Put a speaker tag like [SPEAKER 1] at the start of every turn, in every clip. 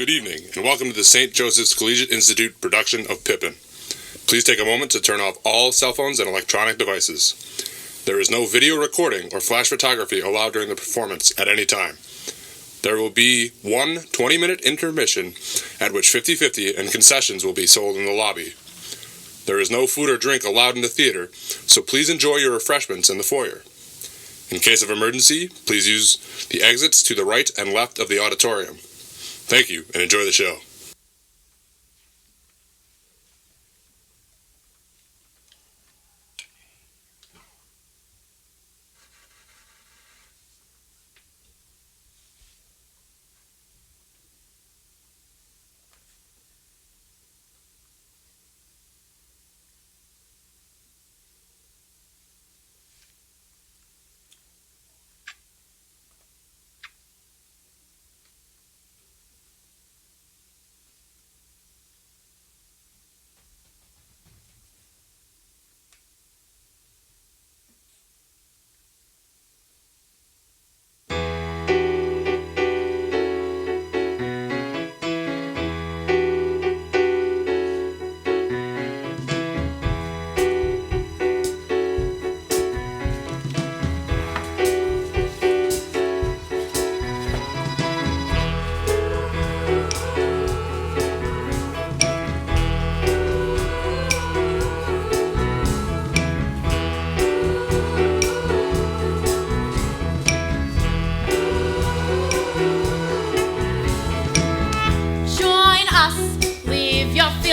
[SPEAKER 1] Good evening, and welcome to the St. Joseph's Collegiate Institute production of Pippin. Please take a moment to turn off all cell phones and electronic devices. There is no video recording or flash photography allowed during the performance at any time. There will be one 20-minute intermission at which 50-50 and concessions will be sold in the lobby. There is no food or drink allowed in the theater, so please enjoy your refreshments in the foyer. In case of emergency, please use the exits to the right and left of the auditorium. Thank you, and enjoy the show.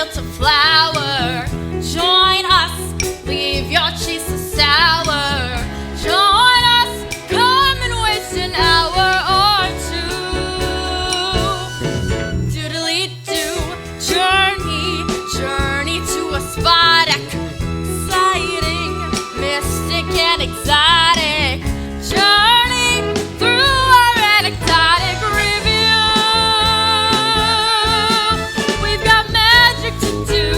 [SPEAKER 2] To flower, join us, leave your cheese to sour. Join us, come and waste an hour or two. Doodly-doo, journey to a spot exciting, mystic and exotic. Journey through our anecdotic review. We've got magic to do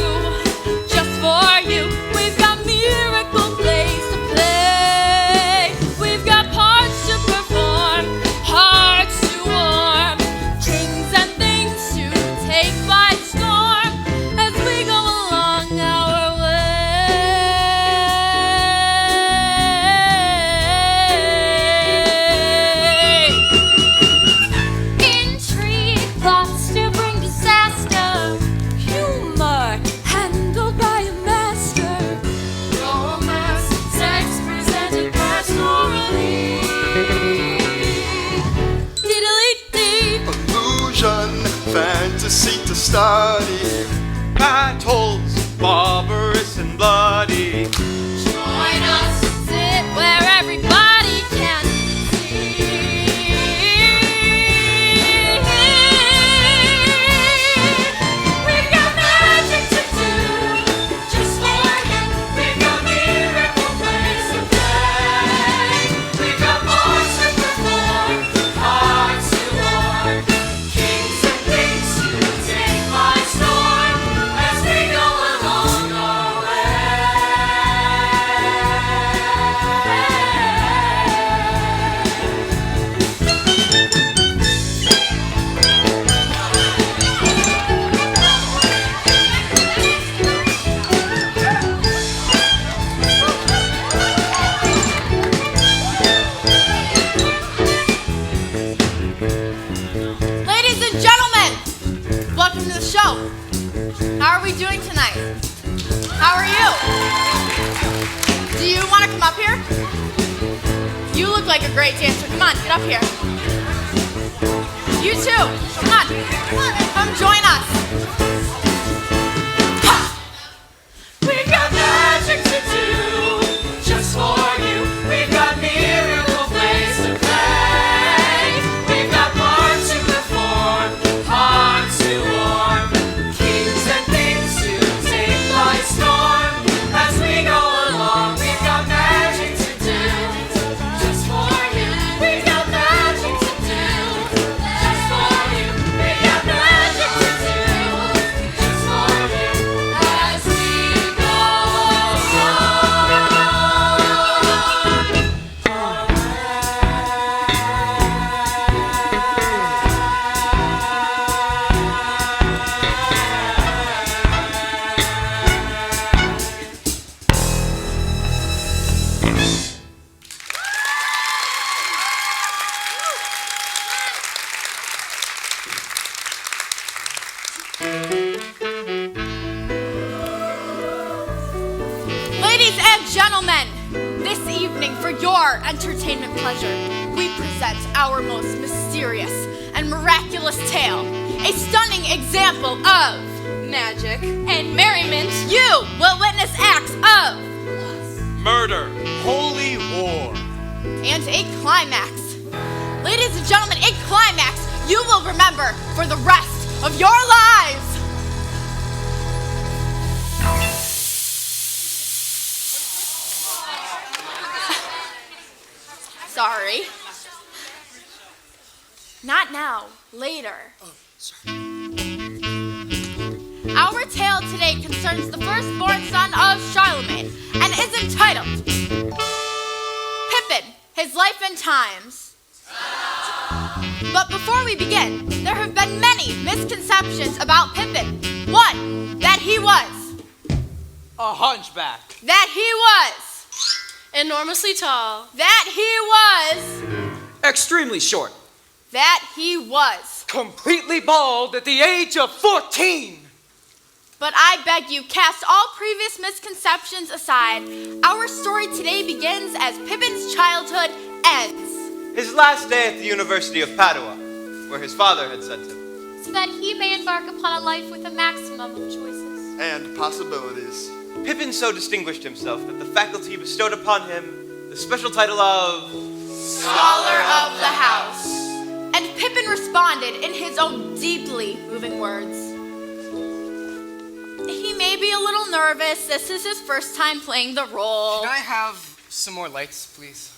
[SPEAKER 2] just for you. We've got miracle plays to play. We've got parts to perform, hearts to warm, kings and things to take by storm as we go along our way. Intrigue, thoughts to bring disaster, humor handled by a master, romance, sex presented pastorally. Diddly-dee.
[SPEAKER 3] Illusion, fantasy to study, battles, barbarous and bloody.
[SPEAKER 2] Join us, sit where everybody can see. We've got magic to do just for you. We've got miracle plays to play. We've got parts to perform, hearts to warm, kings and things to take by storm as we go along our way. Ladies and gentlemen, welcome to the show. How are we doing tonight? How are you? Do you want to come up here? You look like a great dancer. Come on, get up here. You too. Come on. Come join us. Ha! We've got magic to do just for you. We've got miracle plays to play. We've got parts to perform, hearts to warm, kings and things to take by storm as we go along. We've got magic to do just for you. We've got magic to do just for you. We've got magic to do
[SPEAKER 4] gentlemen, this evening for your entertainment pleasure, we present our most mysterious and miraculous tale, a stunning example of magic and merriment. You will witness acts of
[SPEAKER 3] Murder, holy war.
[SPEAKER 4] and a climax. Ladies and gentlemen, a climax you will remember for the rest of your lives. Sorry. Not now, later. Our tale today concerns the firstborn son of Charlemagne and is entitled Pippin, His Life and Times. But before we begin, there have been many misconceptions about Pippin. One, that he was.
[SPEAKER 5] A hunchback.
[SPEAKER 4] That he was.
[SPEAKER 2] Enormously tall.
[SPEAKER 4] That he was.
[SPEAKER 5] Extremely short.
[SPEAKER 4] That he was.
[SPEAKER 5] Completely bald at the age of 14.
[SPEAKER 4] But I beg you, cast all previous misconceptions aside. Our story today begins as Pippin's childhood ends.
[SPEAKER 3] His last day at the University of Padua, where his father had sent him.
[SPEAKER 6] so that he may embark upon a life with a maximum of choices.
[SPEAKER 3] And possibilities. Pippin so distinguished himself that the faculty bestowed upon him the special title of
[SPEAKER 4] Scholar of the House. And Pippin responded in his own deeply moving words. He may be a little nervous. This is his first time playing the role.
[SPEAKER 7] Can I have some more lights, please?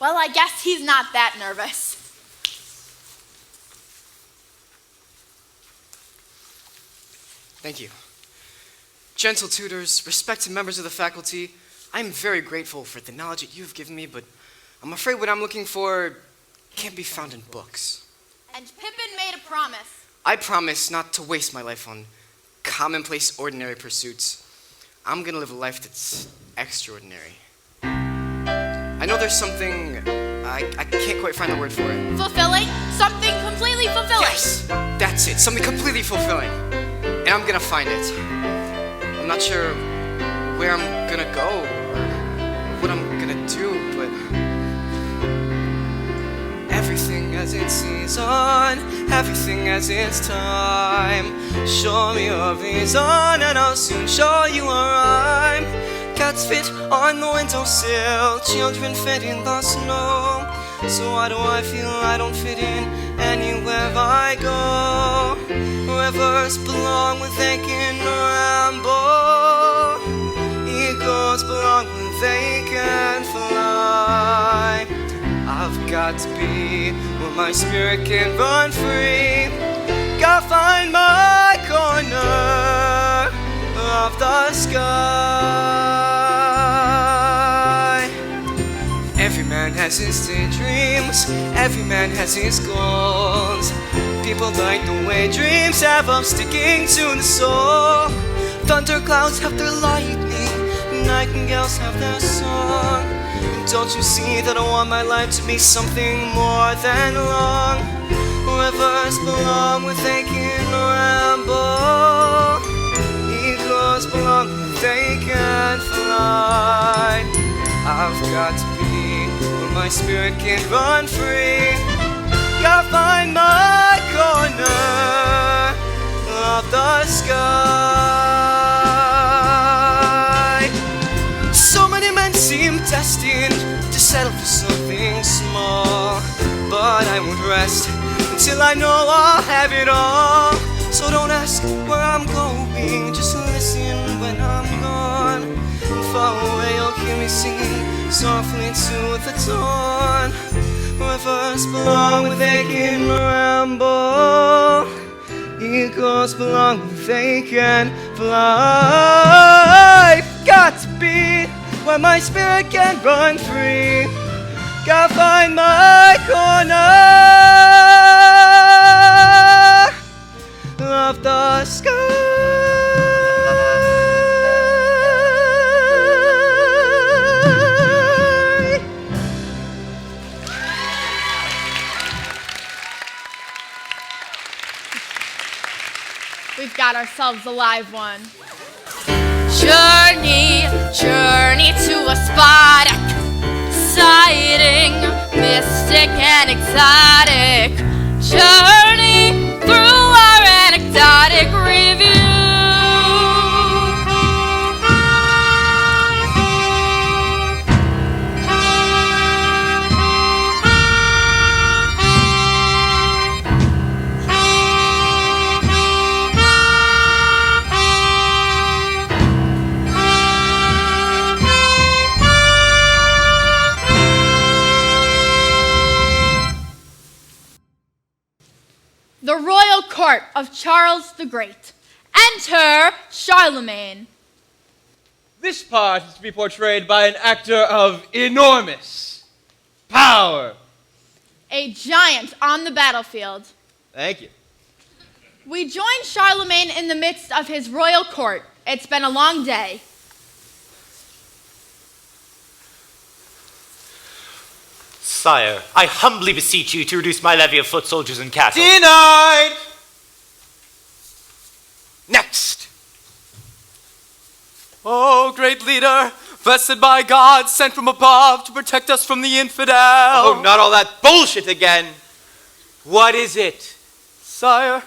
[SPEAKER 4] Well, I guess he's not that nervous.
[SPEAKER 7] Thank you. Gentle tutors, respected members of the faculty, I'm very grateful for the knowledge that you've given me, but I'm afraid what I'm looking for can't be found in books.
[SPEAKER 4] And Pippin made a promise.
[SPEAKER 7] I promise not to waste my life on commonplace, ordinary pursuits. I'm gonna live a life that's extraordinary. I know there's something, I can't quite find the word for it.
[SPEAKER 4] Fulfilling? Something completely fulfilling.
[SPEAKER 7] Yes, that's it, something completely fulfilling. And I'm gonna find it. I'm not sure where I'm gonna go or what I'm gonna do, but everything has its season, everything has its time. Show me your reason and I'll soon show you a rhyme. Cats fit on the windowsill, children fit in the snow. So why do I feel I don't fit in anywhere I go? Rivers belong where they can ramble. Eagles belong where they can fly. I've got to be where my spirit can run free. Gotta find my corner of the sky. Every man has his daydreams, every man has his goals. People like the way dreams have of sticking to the soul. Thunderclouds have their lightning, nightingales have their song. And don't you see that I want my life to be something more than long? Rivers belong where they can ramble. Eagles belong where they can fly. I've got to be where my spirit can run free. Gotta find my corner of the sky. So many men seem destined to settle for something small, but I won't rest until I know I'll have it all. So don't ask where I'm going, just listen when I'm gone. And far away you'll hear me singing softly to the dawn. Rivers belong where they can ramble. Eagles belong where they can fly. Got to be where my spirit can run free. Gotta find my corner of the sky.
[SPEAKER 4] We've got ourselves a live one.
[SPEAKER 2] Journey, journey.
[SPEAKER 4] a spot. Exciting, mystic and exotic journey through our anecdotic review. The royal court of Charles the Great. Enter Charlemagne.
[SPEAKER 3] This part is to be portrayed by an actor of enormous power.
[SPEAKER 4] A giant on the battlefield.
[SPEAKER 3] Thank you.
[SPEAKER 4] We join Charlemagne in the midst of his royal court. It's been a long day.
[SPEAKER 8] Sire, I humbly beseech you to reduce my levy of foot soldiers and cattle.
[SPEAKER 3] Denied! Next!
[SPEAKER 5] Oh, great leader, blessed by God, sent from above to protect us from the infidel.
[SPEAKER 3] Oh, not all that bullshit again. What is it?
[SPEAKER 5] Sire,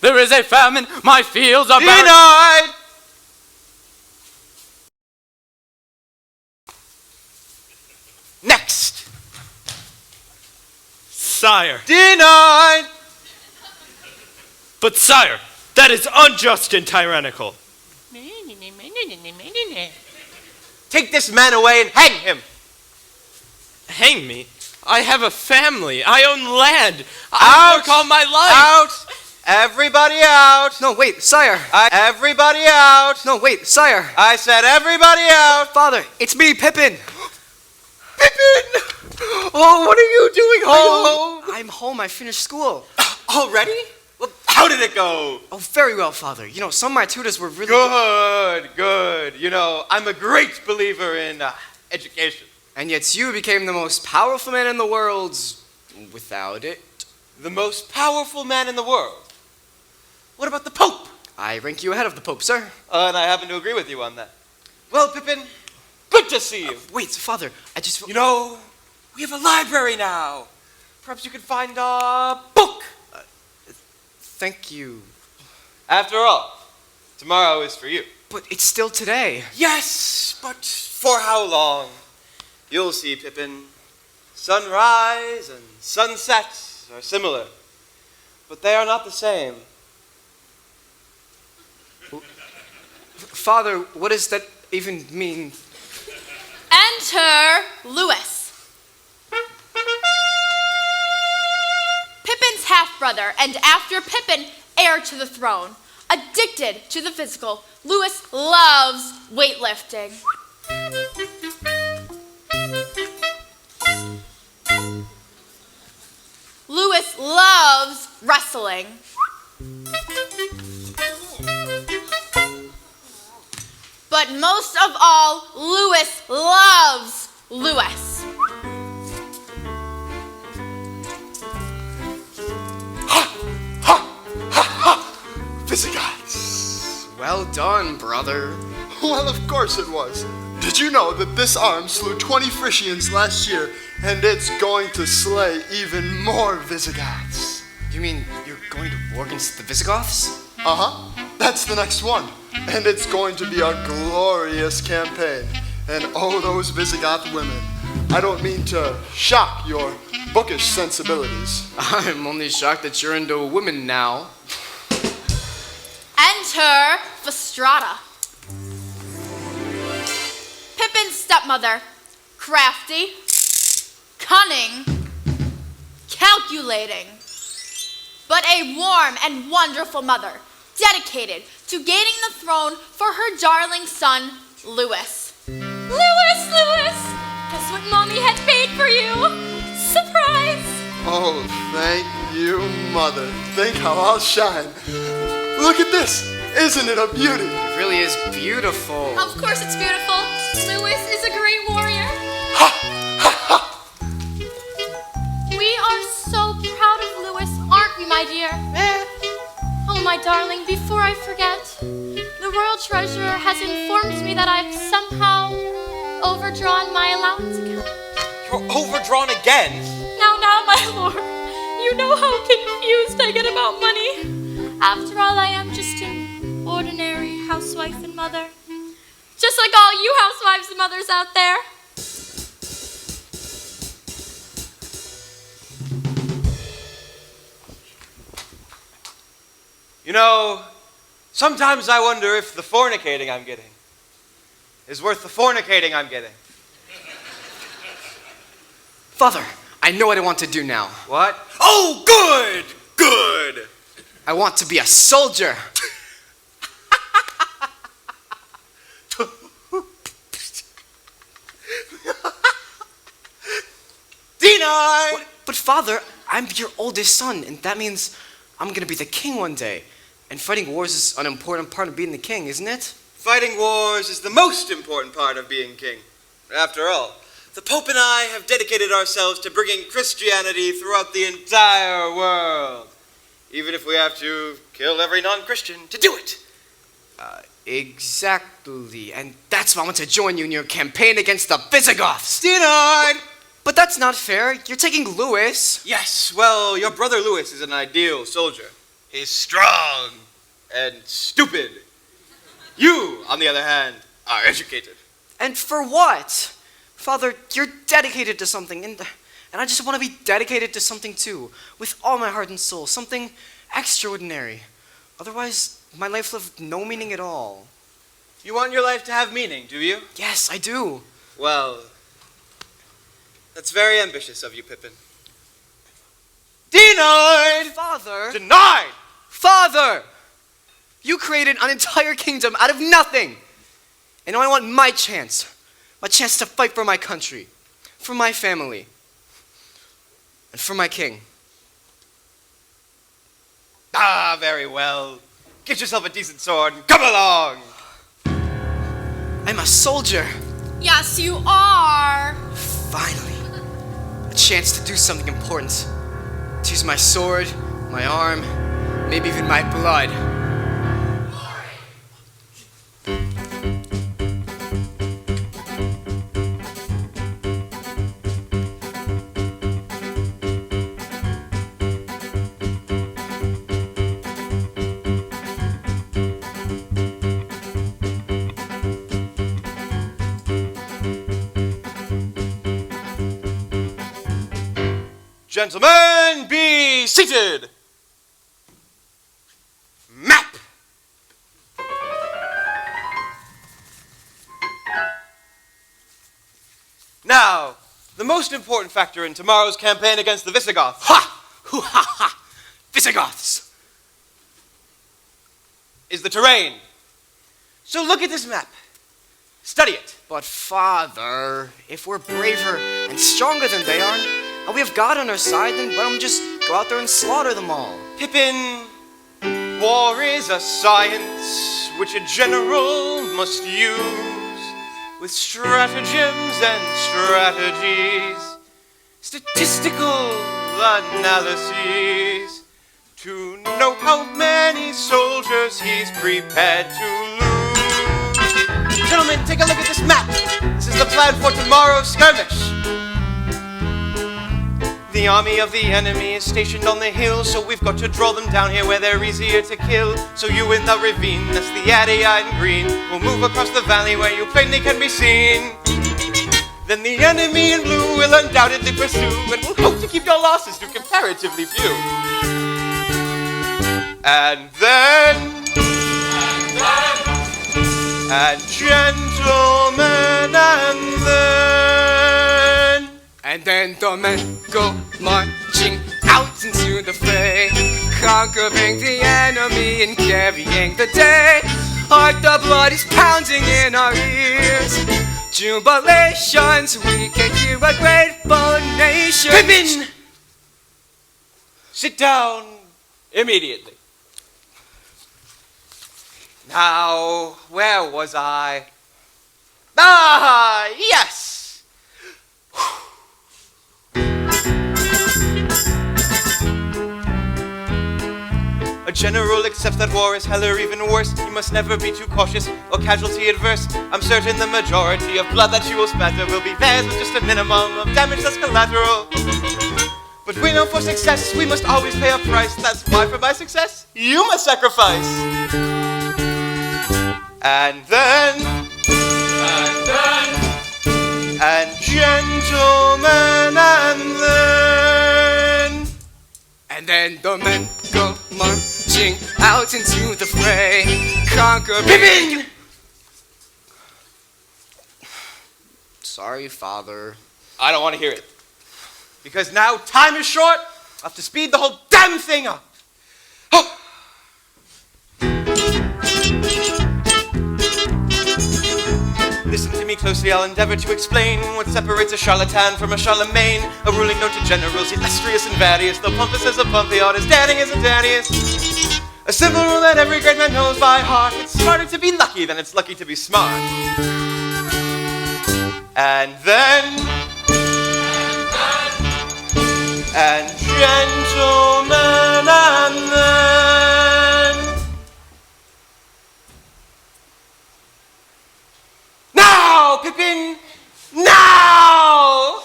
[SPEAKER 5] there is a famine. My fields are barren.
[SPEAKER 3] Denied! Next!
[SPEAKER 8] Sire.
[SPEAKER 3] Denied!
[SPEAKER 8] But sire, that is unjust and tyrannical.
[SPEAKER 3] Take this man away and hang him!
[SPEAKER 8] Hang me? I have a family. I own land.
[SPEAKER 3] Out!
[SPEAKER 8] I work all my life.
[SPEAKER 3] Out! Everybody out!
[SPEAKER 7] No, wait, sire.
[SPEAKER 3] Everybody out!
[SPEAKER 7] No, wait, sire.
[SPEAKER 3] I said everybody out!
[SPEAKER 7] Father, it's me, Pippin.
[SPEAKER 3] Pippin! Oh, what are you doing home?
[SPEAKER 7] I'm home. I finished school.
[SPEAKER 3] Already? Well, how did it go?
[SPEAKER 7] Oh, very well, Father. You know, some of my tutors were really
[SPEAKER 3] Good, good. You know, I'm a great believer in education.
[SPEAKER 7] And yet you became the most powerful man in the world without it.
[SPEAKER 3] The most powerful man in the world. What about the Pope?
[SPEAKER 7] I rank you ahead of the Pope, sir.
[SPEAKER 3] And I happen to agree with you on that. Well, Pippin, good to see you.
[SPEAKER 7] Wait, Father, I just...
[SPEAKER 3] You know, we have a library now. Perhaps you could find a book.
[SPEAKER 7] Thank you.
[SPEAKER 3] After all, tomorrow is for you.
[SPEAKER 7] But it's still today.
[SPEAKER 3] Yes, but for how long? You'll see, Pippin. Sunrise and sunset are similar, but they are not the same.
[SPEAKER 7] Father, what does that even mean?
[SPEAKER 4] Enter Lewis. Pippin's half-brother, and after Pippin, heir to the throne. Addicted to the physical, Lewis loves weightlifting. Lewis loves wrestling. But most of all, Lewis loves Lewis.
[SPEAKER 9] Visigoths.
[SPEAKER 7] Well done, brother.
[SPEAKER 9] Well, of course it was. Did you know that this arm slew 20 Frisians last year, and it's going to slay even more Visigoths?
[SPEAKER 7] You mean you're going to war against the Visigoths?
[SPEAKER 9] Uh-huh. That's the next one. And it's going to be a glorious campaign. And oh, those Visigoth women. I don't mean to shock your bookish sensibilities.
[SPEAKER 7] I'm only shocked that you're into women now.
[SPEAKER 4] Enter Fastrada. Pippin's stepmother. Crafty, cunning, calculating, but a warm and wonderful mother, dedicated to gaining the throne for her darling son, Lewis.
[SPEAKER 6] Lewis, Lewis! Guess what Mommy had made for you? Surprise!
[SPEAKER 9] Oh, thank you, Mother. Think how I'll shine. Look at this. Isn't it a beauty?
[SPEAKER 7] It really is beautiful.
[SPEAKER 6] Of course it's beautiful. Lewis is a great warrior. We are so proud of Lewis, aren't we, my dear? Oh, my darling, before I forget, the royal treasurer has informed me that I've somehow overdrawn my allowance account.
[SPEAKER 3] You're overdrawn again.
[SPEAKER 6] Now, my lord, you know how confused I get about money. After all, I am just an ordinary housewife and mother. Just like all you housewives and mothers out there.
[SPEAKER 3] You know, sometimes I wonder if the fornicating I'm getting is worth the fornicating I'm getting.
[SPEAKER 7] Father, I know what I want to do now.
[SPEAKER 3] What? Oh, good! Good!
[SPEAKER 7] I want to be a soldier.
[SPEAKER 3] Denied!
[SPEAKER 7] But Father, I'm your oldest son, and that means I'm gonna be the king one day. And fighting wars is an important part of being the king, isn't it?
[SPEAKER 3] Fighting wars is the most important part of being king. After all, the Pope and I have dedicated ourselves to bringing Christianity throughout the entire world. Even if we have to kill every non-Christian to do it.
[SPEAKER 7] Exactly. And that's why I want to join you in your campaign against the Visigoths.
[SPEAKER 3] Denied!
[SPEAKER 7] But that's not fair. You're taking Louis.
[SPEAKER 3] Yes, well, your brother Louis is an ideal soldier. He's strong and stupid. You, on the other hand, are educated.
[SPEAKER 7] And for what? Father, you're dedicated to something, and I just want to be dedicated to something too, with all my heart and soul, something extraordinary. Otherwise, my life will have no meaning at all.
[SPEAKER 3] You want your life to have meaning, do you?
[SPEAKER 7] Yes, I do.
[SPEAKER 3] Well, that's very ambitious of you, Pippin. Denied!
[SPEAKER 7] Father!
[SPEAKER 3] Denied!
[SPEAKER 7] Father! You created an entire kingdom out of nothing! And now I want my chance to fight for my country, for my family, and for my king.
[SPEAKER 3] Ah, very well. Get yourself a decent sword and come along!
[SPEAKER 7] I'm a soldier.
[SPEAKER 4] Yes, you are.
[SPEAKER 7] Finally, a chance to do something important. To use my sword, my arm, maybe even my blood.
[SPEAKER 3] Gentlemen, be seated! Map! Now, the most important factor in tomorrow's campaign against the Visigoths.
[SPEAKER 7] Ha! Hoo ha ha! Visigoths!
[SPEAKER 3] Is the terrain. So look at this map. Study it.
[SPEAKER 7] But Father, if we're braver and stronger than they are, and we have God on our side, then why don't we just go out there and slaughter them all?
[SPEAKER 3] Pippin, war is a science which a general must use with stratagems and strategies, statistical analyses to know how many soldiers he's prepared to lose. Gentlemen, take a look at this map. This is the plan for tomorrow's skirmish. The army of the enemy is stationed on the hill, so we've got to draw them down here where they're easier to kill. So you in the ravine, that's the Addy-eyed and green, will move across the valley where you plainly can be seen. Then the enemy in blue will undoubtedly pursue, and will hope to keep your losses to comparatively few. And then, and gentlemen,
[SPEAKER 7] And then the men go marching out into the fray, conquering the enemy and carrying the day. Hark, the blood is pounding in our ears. Jubilations, we can hear a grateful nation.
[SPEAKER 3] Pippin! Sit down immediately. Now, where was I? Ah, yes! A general accepts that war is hell or even worse. You must never be too cautious or casualty adverse. I'm certain the majority of blood that you will spatter will be theirs with just a minimum of damage that's collateral. But we know for success we must always pay a price. That's why for my success you must sacrifice. And then and gentlemen,
[SPEAKER 7] And then the men go marching out into the fray. Conquer Pippin! Sorry, Father.
[SPEAKER 3] I don't want to hear it. Because now time is short. I have to speed the whole damn thing up. Oh. Listen to me closely, I'll endeavor to explain what separates a charlatan from a Charlemagne, a ruling known to generals, illustrious and various, though pompous as a Pompeius, Danny as a Danius. A simple rule that every great man knows by heart: it's smarter to be lucky than it's lucky to be smart. And then and gentlemen, and then now, Pippin, now!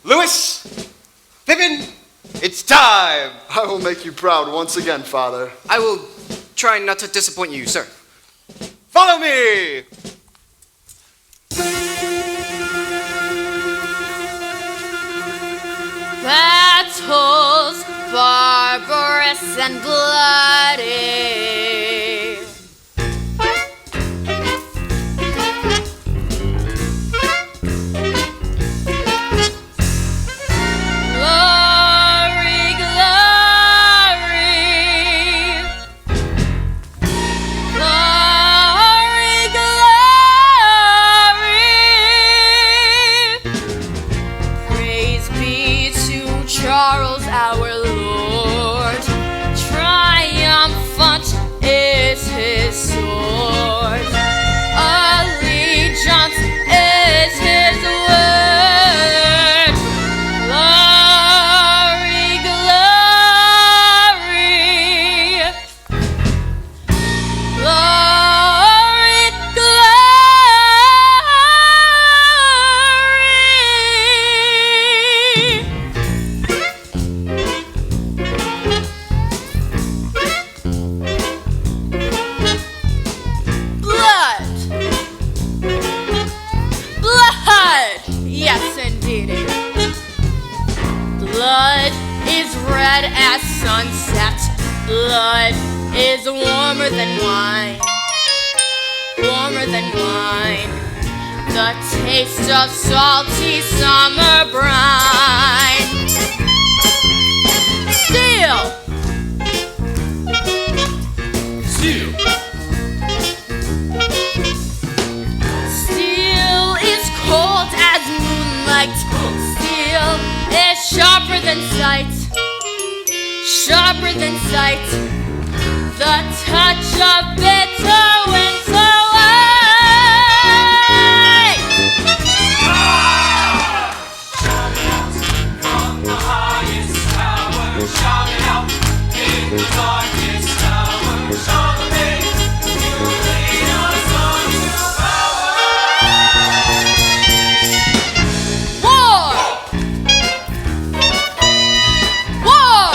[SPEAKER 3] Louis, Pippin, it's time.
[SPEAKER 9] I will make you proud once again, Father.
[SPEAKER 7] I will try not to disappoint you, sir.
[SPEAKER 3] Follow me.
[SPEAKER 4] Battles barbarous and bloody. Glory, glory. Glory, glory. Praise be to Charles our Lord. Triumphant is his sword. Allegiance is his word. Glory, glory. Glory, glory. Blood. Blood. Yes, indeed. Blood is red as sunset. Blood is warmer than wine. Warmer than wine. The taste of salty summer brine. Steel. Steel is cold as moonlight. Steel is sharper than sight. Sharper than sight. The touch of bitter winter light.
[SPEAKER 2] From the highest tower, shout it out in the darkest tower. Charlemagne, you lead us on to
[SPEAKER 4] War! War!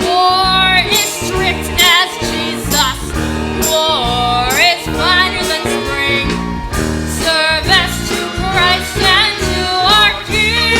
[SPEAKER 4] War is strict as Jesus. War is finer than spring. Service to Christ and to our King.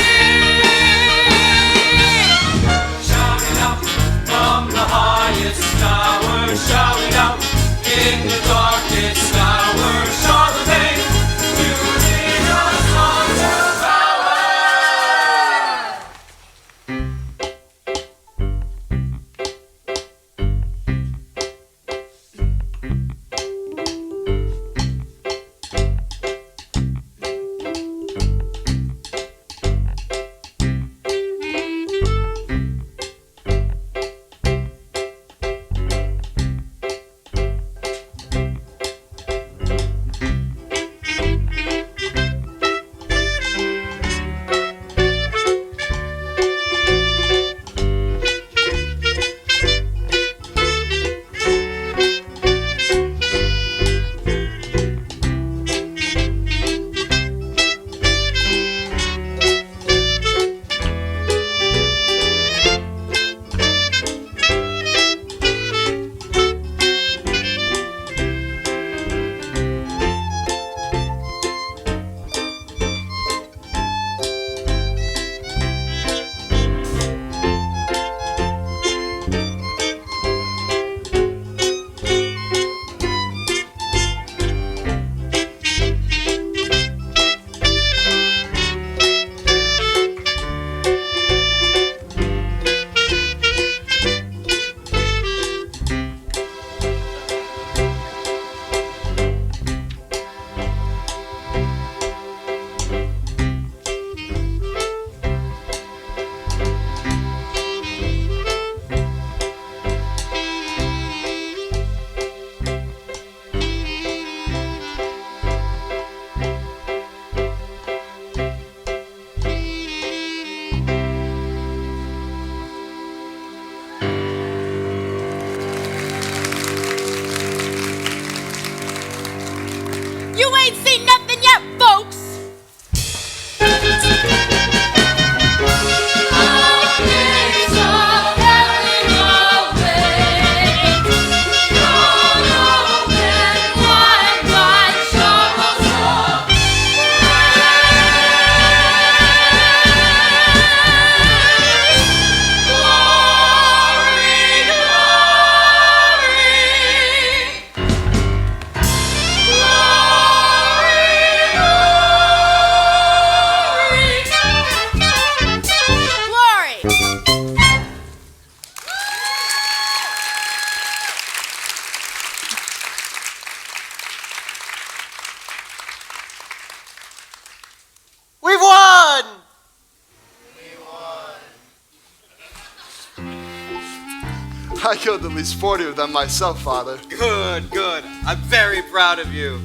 [SPEAKER 9] I killed at least 40 of them myself, Father.
[SPEAKER 3] Good, good. I'm very proud of you.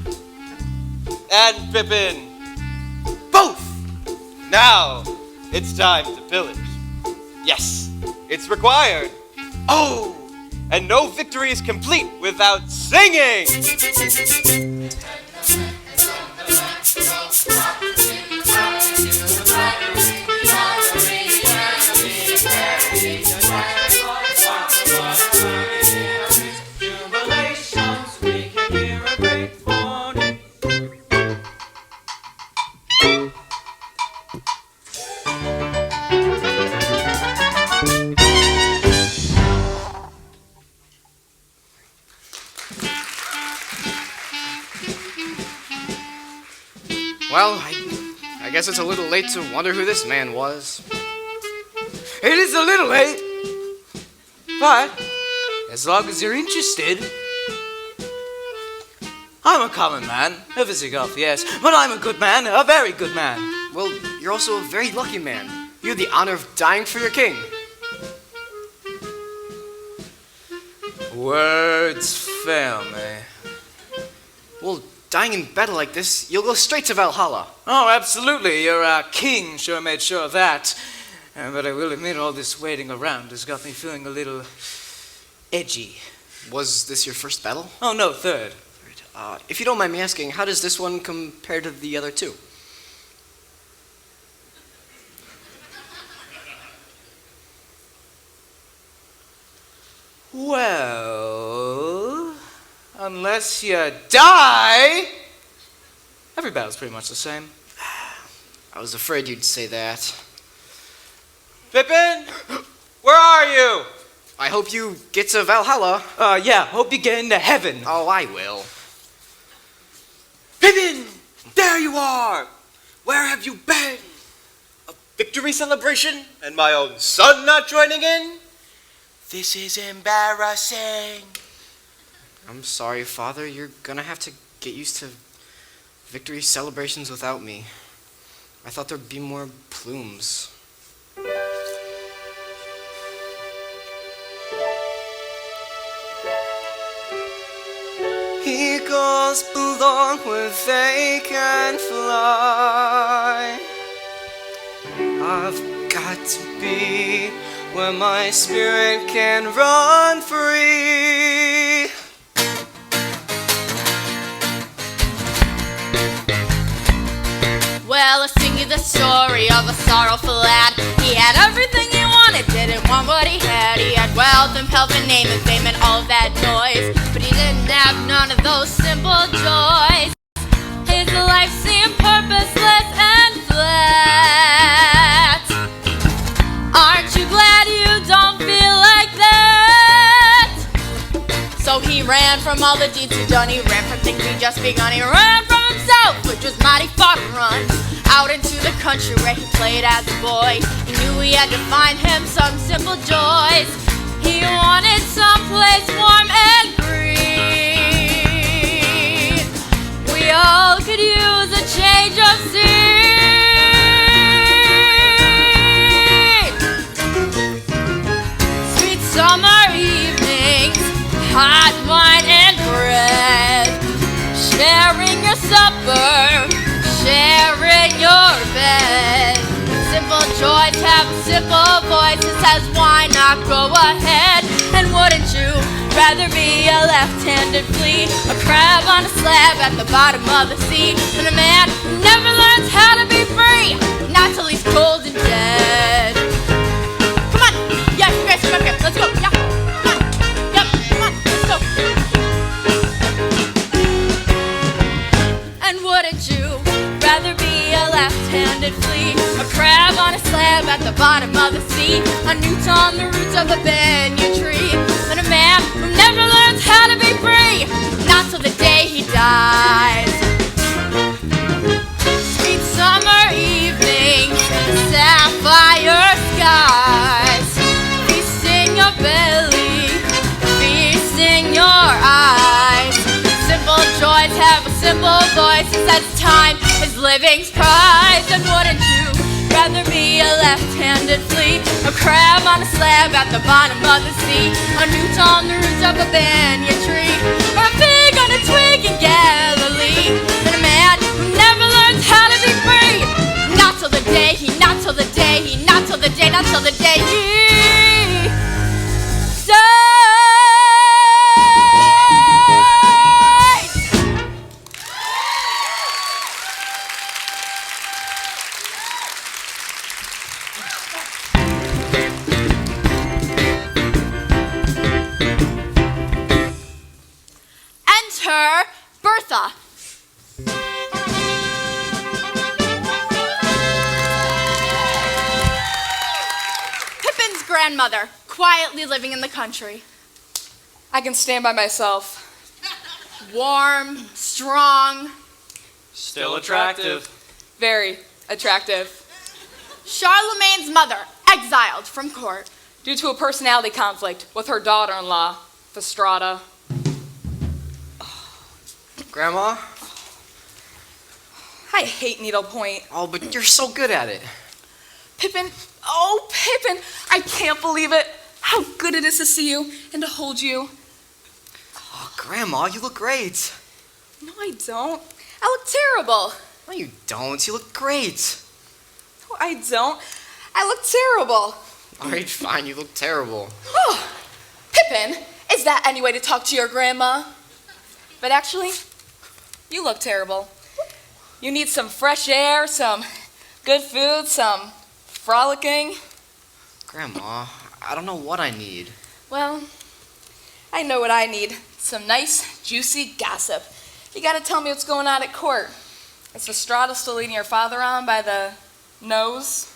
[SPEAKER 3] And Pippin. Both! Now, it's time to pillage. Yes, it's required. Oh, and no victory is complete without singing!
[SPEAKER 7] Well, I guess it's a little late to wonder who this man was. It is a little late, but as long as you're interested, I'm a common man, a Visigoth, yes, but I'm a good man, a very good man.
[SPEAKER 10] Well, you're also a very lucky man. You had the honor of dying for your king.
[SPEAKER 7] Words fail me.
[SPEAKER 10] Well, dying in battle like this, you'll go straight to Valhalla.
[SPEAKER 7] Oh, absolutely. Your king sure made sure of that. But I will admit all this waiting around has got me feeling a little edgy.
[SPEAKER 10] Was this your first battle?
[SPEAKER 7] Oh, no, third.
[SPEAKER 10] If you don't mind me asking, how does this one compare to the other two?
[SPEAKER 7] Well, unless you die, every battle's pretty much the same.
[SPEAKER 10] I was afraid you'd say that.
[SPEAKER 3] Pippin, where are you?
[SPEAKER 10] I hope you get to Valhalla.
[SPEAKER 7] Yeah, hope you get into heaven.
[SPEAKER 10] Oh, I will.
[SPEAKER 3] Pippin, there you are. Where have you been? A victory celebration and my own son not joining in? This is embarrassing.
[SPEAKER 10] I'm sorry, Father. You're gonna have to get used to victory celebrations without me. I thought there'd be more plumes.
[SPEAKER 7] Eagles belong where they can fly. I've got to be where my spirit can run free.
[SPEAKER 4] Well, I'll sing you the story of a sorrowful lad. He had everything he wanted, didn't want what he had. He had wealth and pelf and name and fame and all of that noise, but he didn't have none of those simple joys. His life seemed purposeless and flat. Aren't you glad you don't feel like that? So he ran from all the deeds he'd done. He ran from things he'd just begun. He ran from himself, which was mighty far to run, out into the country where he played as a boy. He knew he had to find him some simple joys. He wanted someplace warm and green. We all could use a change of scene. Sweet summer evenings, hot wine and bread, sharing your supper, sharing your bed. Simple joys have simple voices, says why not go ahead? And wouldn't you rather be a left-handed flea, a crab on a slab at the bottom of the sea, than a man who never learns how to be free, not till he's cold and dead? Come on, yeah, you guys come up here, let's go, yeah, come on, yep, come on, let's go. And wouldn't you rather be a left-handed flea, a crab on a slab at the bottom of the sea, a newt on the roots of a banyan tree, than a man who never learns how to be free, not till the day he dies? Sweet summer evenings, sapphire skies, feasting your belly, feasting your eyes. Simple joys have a simple voice, it says time is living's prize. And wouldn't you rather be a left-handed flea, a crab on a slab at the bottom of the sea, a newt on the roots of a banyan tree, or a fig on a twig in Galilee, and a man who never learns how to be free. Not till the day he, not till the day he, not till the day, not till the day he died. Enter Bertha. Pippin's grandmother, quietly living in the country.
[SPEAKER 11] I can stand by myself.
[SPEAKER 4] Warm, strong.
[SPEAKER 5] Still attractive.
[SPEAKER 11] Very attractive.
[SPEAKER 4] Charlemagne's mother, exiled from court.
[SPEAKER 11] Due to a personality conflict with her daughter-in-law, Fastrada.
[SPEAKER 10] Grandma?
[SPEAKER 11] I hate needlepoint.
[SPEAKER 10] Oh, but you're so good at it.
[SPEAKER 11] Pippin, oh, Pippin, I can't believe it. How good it is to see you and to hold you.
[SPEAKER 10] Oh, Grandma, you look great.
[SPEAKER 11] No, I don't. I look terrible.
[SPEAKER 10] No, you don't. You look great.
[SPEAKER 11] No, I don't. I look terrible.
[SPEAKER 10] All right, fine. You look terrible.
[SPEAKER 11] Oh, Pippin, is that any way to talk to your grandma? But actually, you look terrible. You need some fresh air, some good food, some frolicking.
[SPEAKER 10] Grandma, I don't know what I need.
[SPEAKER 11] Well, I know what I need. Some nice, juicy gossip. You gotta tell me what's going on at court. Is Fastrada still leading your father on by the nose?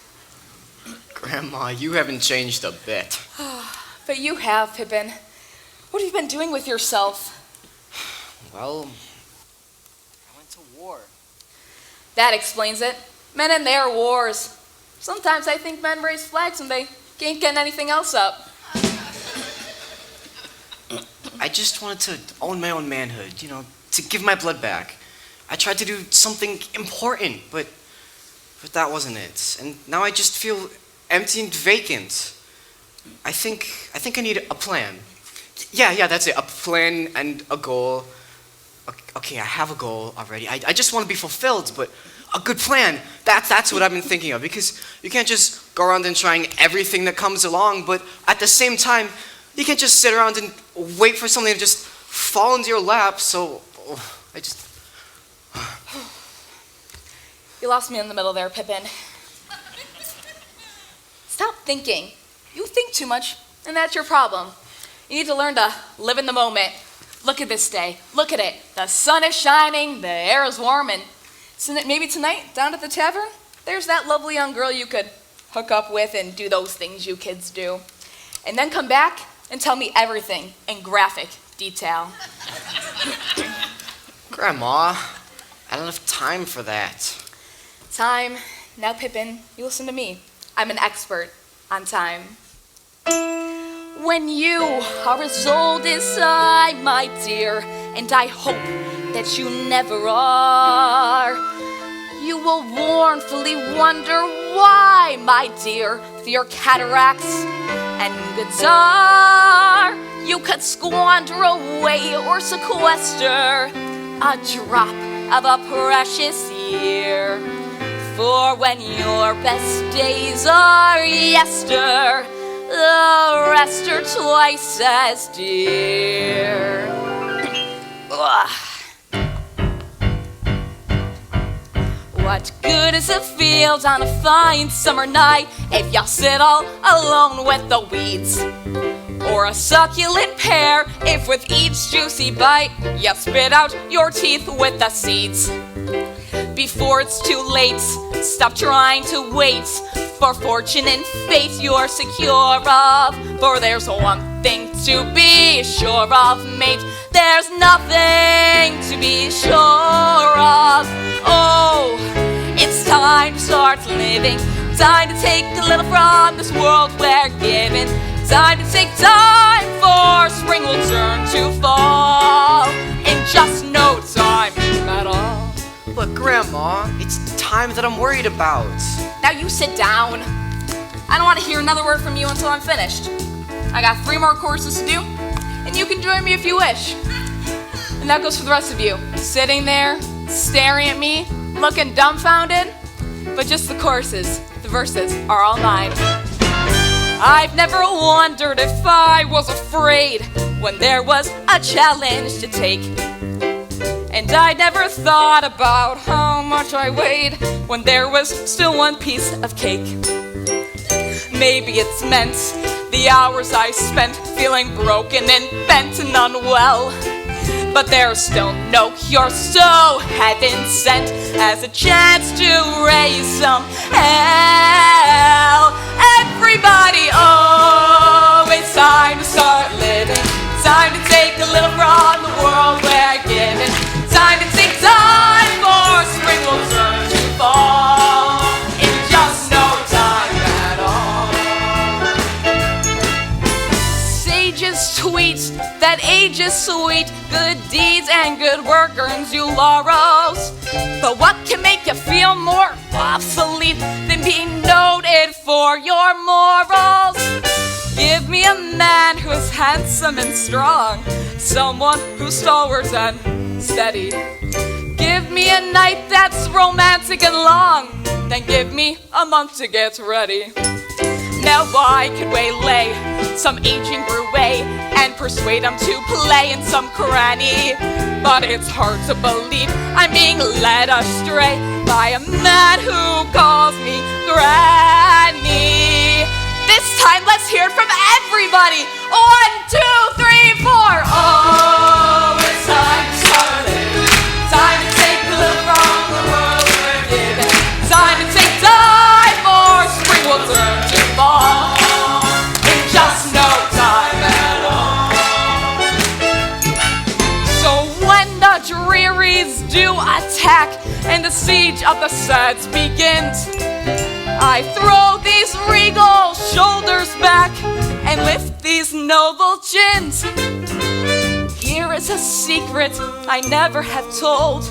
[SPEAKER 10] Grandma, you haven't changed a bit.
[SPEAKER 11] But you have, Pippin. What have you been doing with yourself?
[SPEAKER 10] Well, I went to war.
[SPEAKER 11] That explains it. Men and their wars. Sometimes I think men raise flags when they can't get anything else up.
[SPEAKER 10] I just wanted to own my own manhood, to give my blood back. I tried to do something important, but that wasn't it. And now I just feel empty and vacant. I think I need a plan. Yeah, that's it. A plan and a goal. Okay, I have a goal already. I just want to be fulfilled, but a good plan, that's what I've been thinking of. Because you can't just go around and trying everything that comes along, but at the same time, you can't just sit around and wait for something to just fall into your lap. So I just...
[SPEAKER 11] You lost me in the middle there, Pippin. Stop thinking. You think too much, and that's your problem. You need to learn to live in the moment. Look at this day. Look at it. The sun is shining, the air is warm, and maybe tonight, down at the tavern, there's that lovely young girl you could hook up with and do those things you kids do. And then come back and tell me everything in graphic detail.
[SPEAKER 10] Grandma, I don't have time for that.
[SPEAKER 11] Time. Now, Pippin, you listen to me. I'm an expert on time. When you are as old as I, my dear, and I hope that you never are, you will mournfully wonder why, my dear, with your cataracts and guitar, you could squander away or sequester a drop of a precious year. For when your best days are yester, the rest are twice as dear. What good is a field on a fine summer night if you sit all alone with the weeds? Or a succulent pear if with each juicy bite you spit out your teeth with the seeds? Before it's too late, stop trying to wait for fortune and fate you're secure of. For there's one thing to be sure of, mate. There's nothing to be sure of. Oh, it's time to start living. Time to take a little from this world we're given. Time to take time, for spring will turn to fall in just no time at all.
[SPEAKER 10] But Grandma, it's time that I'm worried about.
[SPEAKER 11] Now you sit down. I don't want to hear another word from you until I'm finished. I got 3 more courses to do, and you can join me if you wish. And that goes for the rest of you. Sitting there, staring at me, looking dumbfounded. But just the courses, the verses, are all mine. I've never wondered if I was afraid when there was a challenge to take. And I never thought about how much I weighed when there was still one piece of cake. Maybe it's meant the hours I spent feeling broken and bent and unwell. But there's still no cure, so heaven sent as a chance to raise some hell. Everybody, oh, it's time to start living. Time to take a little from the world we're given. Time to take time for spring will turn to fall in just no time at all. Sages tweet that age is sweet, good deeds and good work earns you laurels. But what can make you feel more obsolete than being noted for your morals? Give me a man who is handsome and strong, someone who's stalwart and steady. Give me a night that's romantic and long, then give me a month to get ready. Now I could waylay some aging brew-way and persuade him to play in some cranny. But it's hard to believe I'm being led astray by a man who calls me Granny. This time let's hear it from everybody. 1, 2, 3, 4. Oh, it's time to start living. Time to take a little from the world we're given. Time to take time for spring will turn to fall in just no time at all. So when the drearies do attack and the siege of the sets begins, I throw these regal shoulders back and lift these noble chins. Here is a secret I never have told.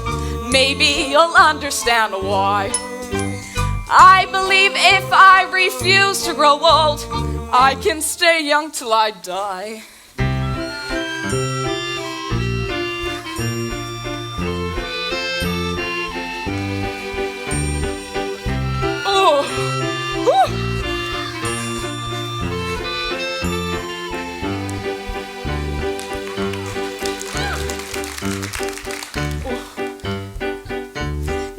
[SPEAKER 11] Maybe you'll understand why. I believe if I refuse to grow old, I can stay young till I die.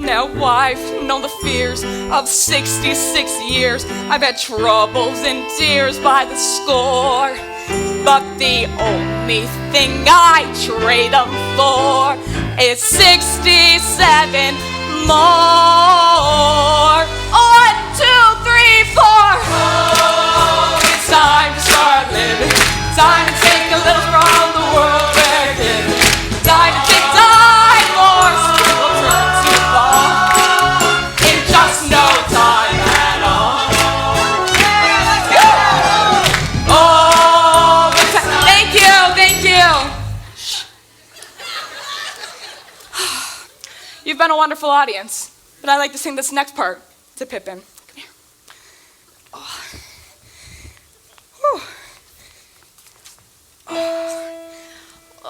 [SPEAKER 11] Now I've known the fears of 66 years. I've had troubles and tears by the score. But the only thing I trade them for is 67 more. 1, 2, 3, 4. Oh, it's time to start living. Time to take a little from the world we're given. Time to take time more. Spring will turn to fall in just no time at all. Oh, thank you, thank you. You've been a wonderful audience, but I'd like to sing this next part to Pippin. Come here. Oh. Whew.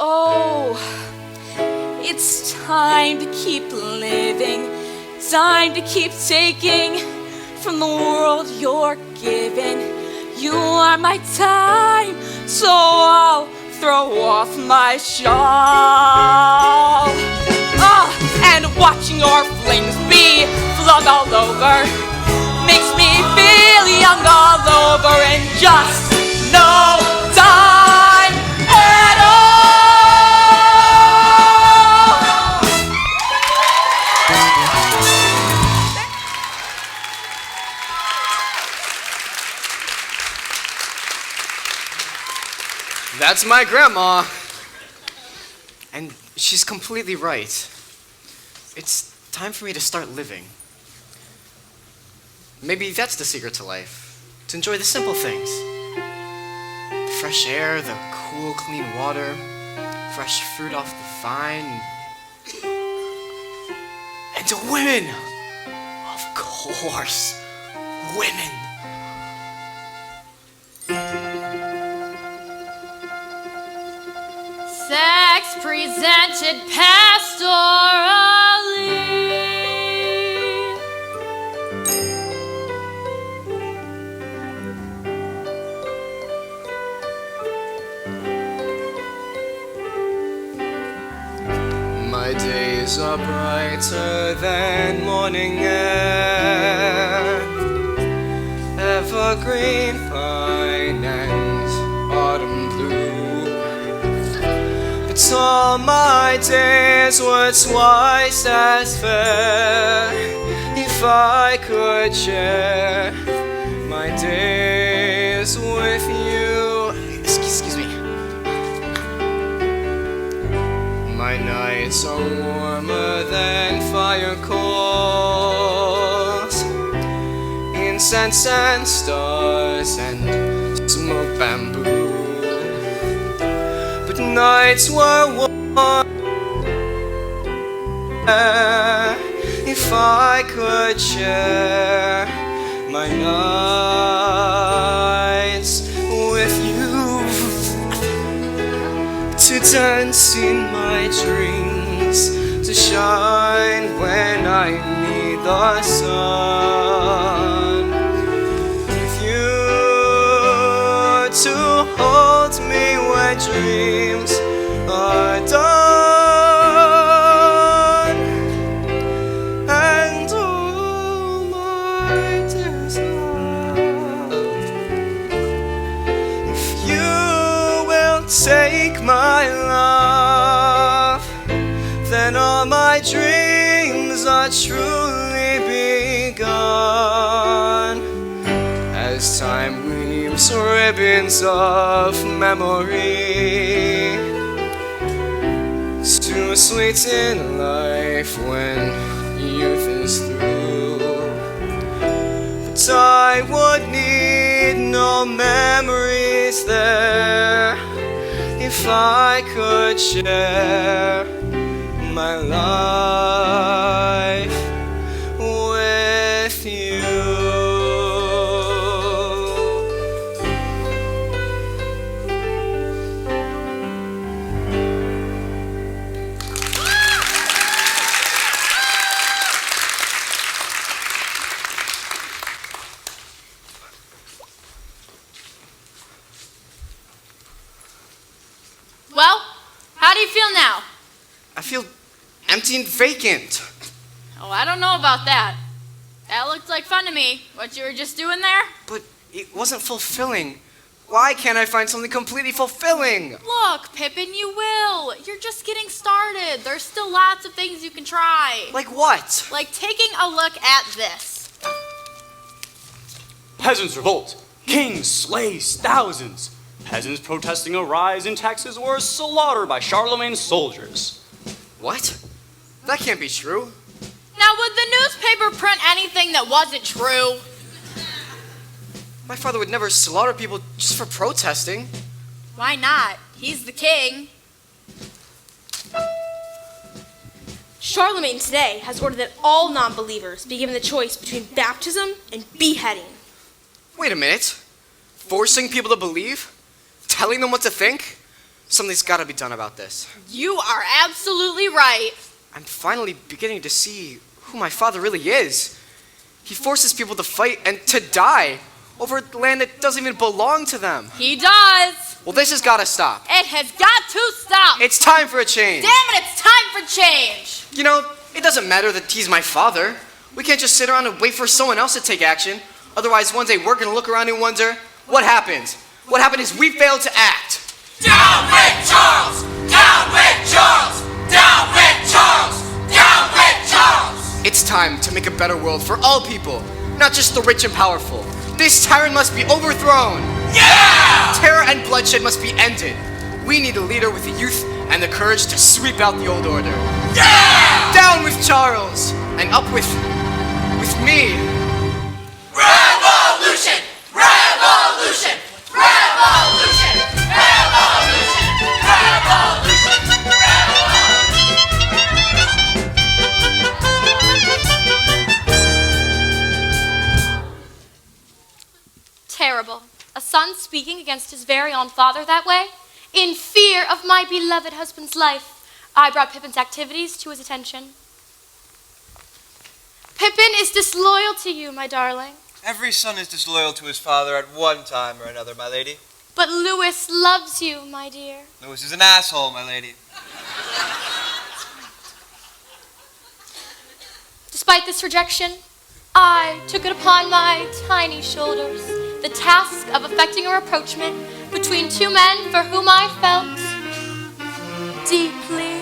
[SPEAKER 11] Oh, it's time to keep living, time to keep taking from the world you're given. You are my time, so I'll throw off my shawl. Oh, and watching your flings be flung all over makes me feel young all over in just no time at all.
[SPEAKER 10] That's my grandma. And she's completely right. It's time for me to start living. Maybe that's the secret to life. To enjoy the simple things. The fresh air, the cool, clean water, fresh fruit off the vine. And to women! Of course, women.
[SPEAKER 6] presented pastorally.
[SPEAKER 7] My days are brighter than morning air, evergreen fine and autumn blue. But all my days were twice as fair if I could share my days with you. Excuse me. My nights are warmer than fire coals, incense and stars and smoke bamboo. But nights were warmer if I could share my nights with you. To dance in my dreams, to shine when I need the sun. With you to hold me when dreams are done, and all my days long. If you will take my love, then all my dreams are truly begun. As time weaves ribbons of memory to sweeten life when youth is through. But I would need no memories there if I could share my life with you.
[SPEAKER 4] Well, how do you feel now?
[SPEAKER 7] I feel empty and vacant.
[SPEAKER 4] Oh, I don't know about that. That looked like fun to me, what you were just doing there.
[SPEAKER 7] But it wasn't fulfilling. Why can't I find something completely fulfilling?
[SPEAKER 4] Look, Pippin, you will. You're just getting started. There's still lots of things you can try.
[SPEAKER 7] Like what?
[SPEAKER 4] Like taking a look at this.
[SPEAKER 5] Peasants revolt. Kings slays thousands. Peasants protesting a rise in taxes or slaughter by Charlemagne's soldiers.
[SPEAKER 7] What? That can't be true.
[SPEAKER 4] Now, would the newspaper print anything that wasn't true?
[SPEAKER 7] My father would never slaughter people just for protesting.
[SPEAKER 4] Why not? He's the king.
[SPEAKER 12] Charlemagne today has ordered that all non-believers be given the choice between baptism and beheading.
[SPEAKER 7] Wait a minute. Forcing people to believe? Telling them what to think? Something's got to be done about this.
[SPEAKER 4] You are absolutely right.
[SPEAKER 7] I'm finally beginning to see who my father really is. He forces people to fight and to die over land that doesn't even belong to them.
[SPEAKER 4] He does.
[SPEAKER 7] Well, this has got to stop.
[SPEAKER 4] It has got to stop.
[SPEAKER 7] It's time for a change.
[SPEAKER 4] Damn it, it's time for change.
[SPEAKER 7] You know, it doesn't matter that he's my father. We can't just sit around and wait for someone else to take action. Otherwise, one day we're going to look around and wonder, what happened? What happened is we failed to act.
[SPEAKER 2] Down with Charles! Down with Charles! Down with Charles! Down with Charles!
[SPEAKER 7] It's time to make a better world for all people, not just the rich and powerful. This tyrant must be overthrown.
[SPEAKER 2] Yeah!
[SPEAKER 7] Terror and bloodshed must be ended. We need a leader with the youth and the courage to sweep out the old order.
[SPEAKER 2] Yeah!
[SPEAKER 7] Down with Charles! And up with me.
[SPEAKER 2] Revolution! Revolution! Revolution! Revolution! Revolution!
[SPEAKER 6] Terrible. A son speaking against his very own father that way? In fear of my beloved husband's life, I brought Pippin's activities to his attention. Pippin is disloyal to you, my darling.
[SPEAKER 3] Every son is disloyal to his father at one time or another, my lady.
[SPEAKER 6] But Louis loves you, my dear.
[SPEAKER 3] Louis is an asshole, my lady.
[SPEAKER 6] Despite this rejection, I took it upon my tiny shoulders the task of effecting a rapprochement between two men for whom I felt deeply.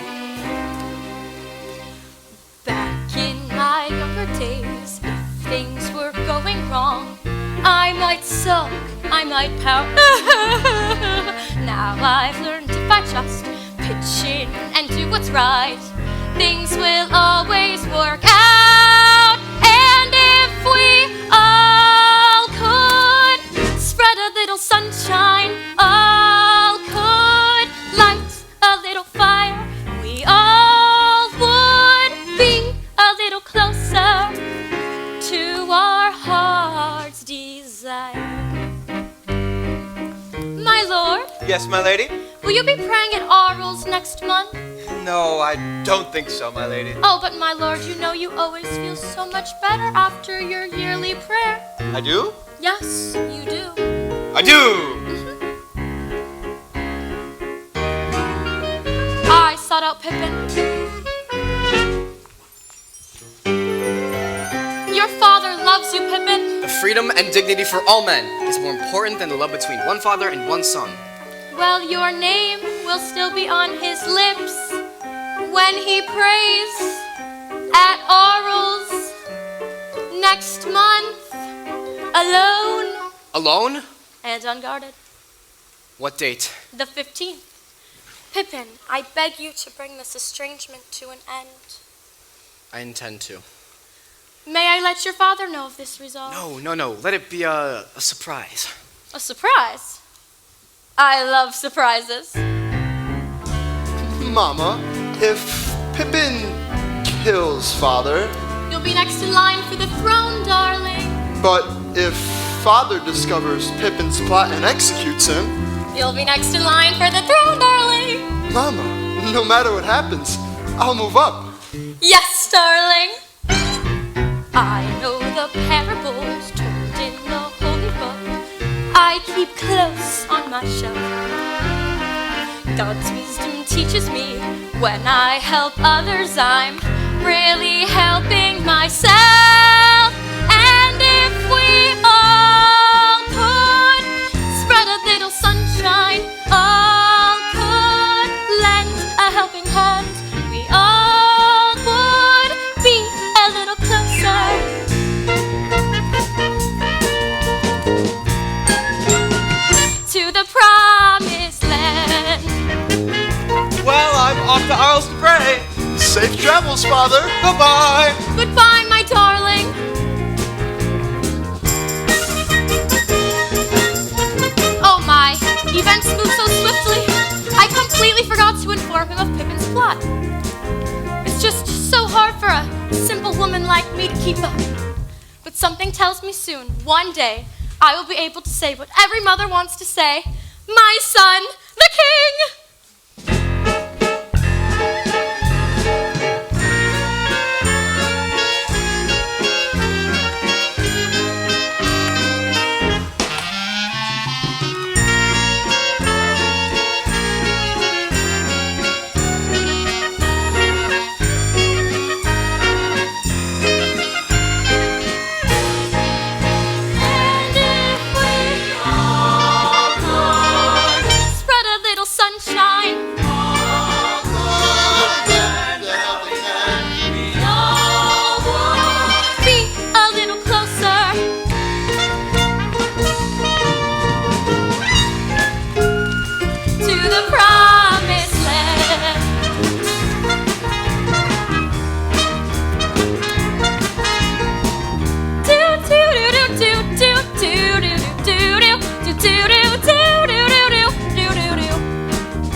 [SPEAKER 6] Back in my younger days, if things were going wrong, I might sulk, I might pout. Now I've learned if I just pitch in and do what's right, things will always work out. And if we all could spread a little sunshine, all could light a little fire, we all would be a little closer to our heart's desire. My lord,
[SPEAKER 3] Yes, my lady?
[SPEAKER 6] will you be praying at Arles next month?
[SPEAKER 3] No, I don't think so, my lady.
[SPEAKER 6] Oh, but my lord, you know you always feel so much better after your yearly prayer.
[SPEAKER 3] I do?
[SPEAKER 6] Yes, you do.
[SPEAKER 3] I do!
[SPEAKER 6] I sought out Pippin. Your father loves you, Pippin.
[SPEAKER 10] The freedom and dignity for all men is more important than the love between one father and one son.
[SPEAKER 6] Well, your name will still be on his lips when he prays at Arles next month, alone
[SPEAKER 10] Alone?
[SPEAKER 6] and unguarded.
[SPEAKER 10] What date?
[SPEAKER 6] The 15th. Pippin, I beg you to bring this estrangement to an end.
[SPEAKER 10] I intend to.
[SPEAKER 6] May I let your father know of this resolve?
[SPEAKER 10] No. Let it be a surprise.
[SPEAKER 6] A surprise? I love surprises.
[SPEAKER 9] Mama, if Pippin kills father,
[SPEAKER 6] You'll be next in line for the throne, darling.
[SPEAKER 9] but if father discovers Pippin's plot and executes him,
[SPEAKER 6] You'll be next in line for the throne, darling.
[SPEAKER 9] Mama, no matter what happens, I'll move up.
[SPEAKER 6] Yes, darling. I know the parables told in the holy book I keep close on my shelf. God's wisdom teaches me when I help others, I'm really helping myself. And if we all could spread a little sunshine, all could lend a helping hand, we all would be a little closer to the promised land.
[SPEAKER 3] Well, I'm off to Arles to pray.
[SPEAKER 9] Safe travels, father.
[SPEAKER 3] Bye-bye.
[SPEAKER 6] Goodbye, my darling. Oh my, events move so swiftly. I completely forgot to inform him of Pippin's plot. It's just so hard for a simple woman like me to keep up. But something tells me soon, one day, I will be able to say what every mother wants to say. My son, the king! And if we all could spread a little sunshine, we all would be a little closer to the promised land.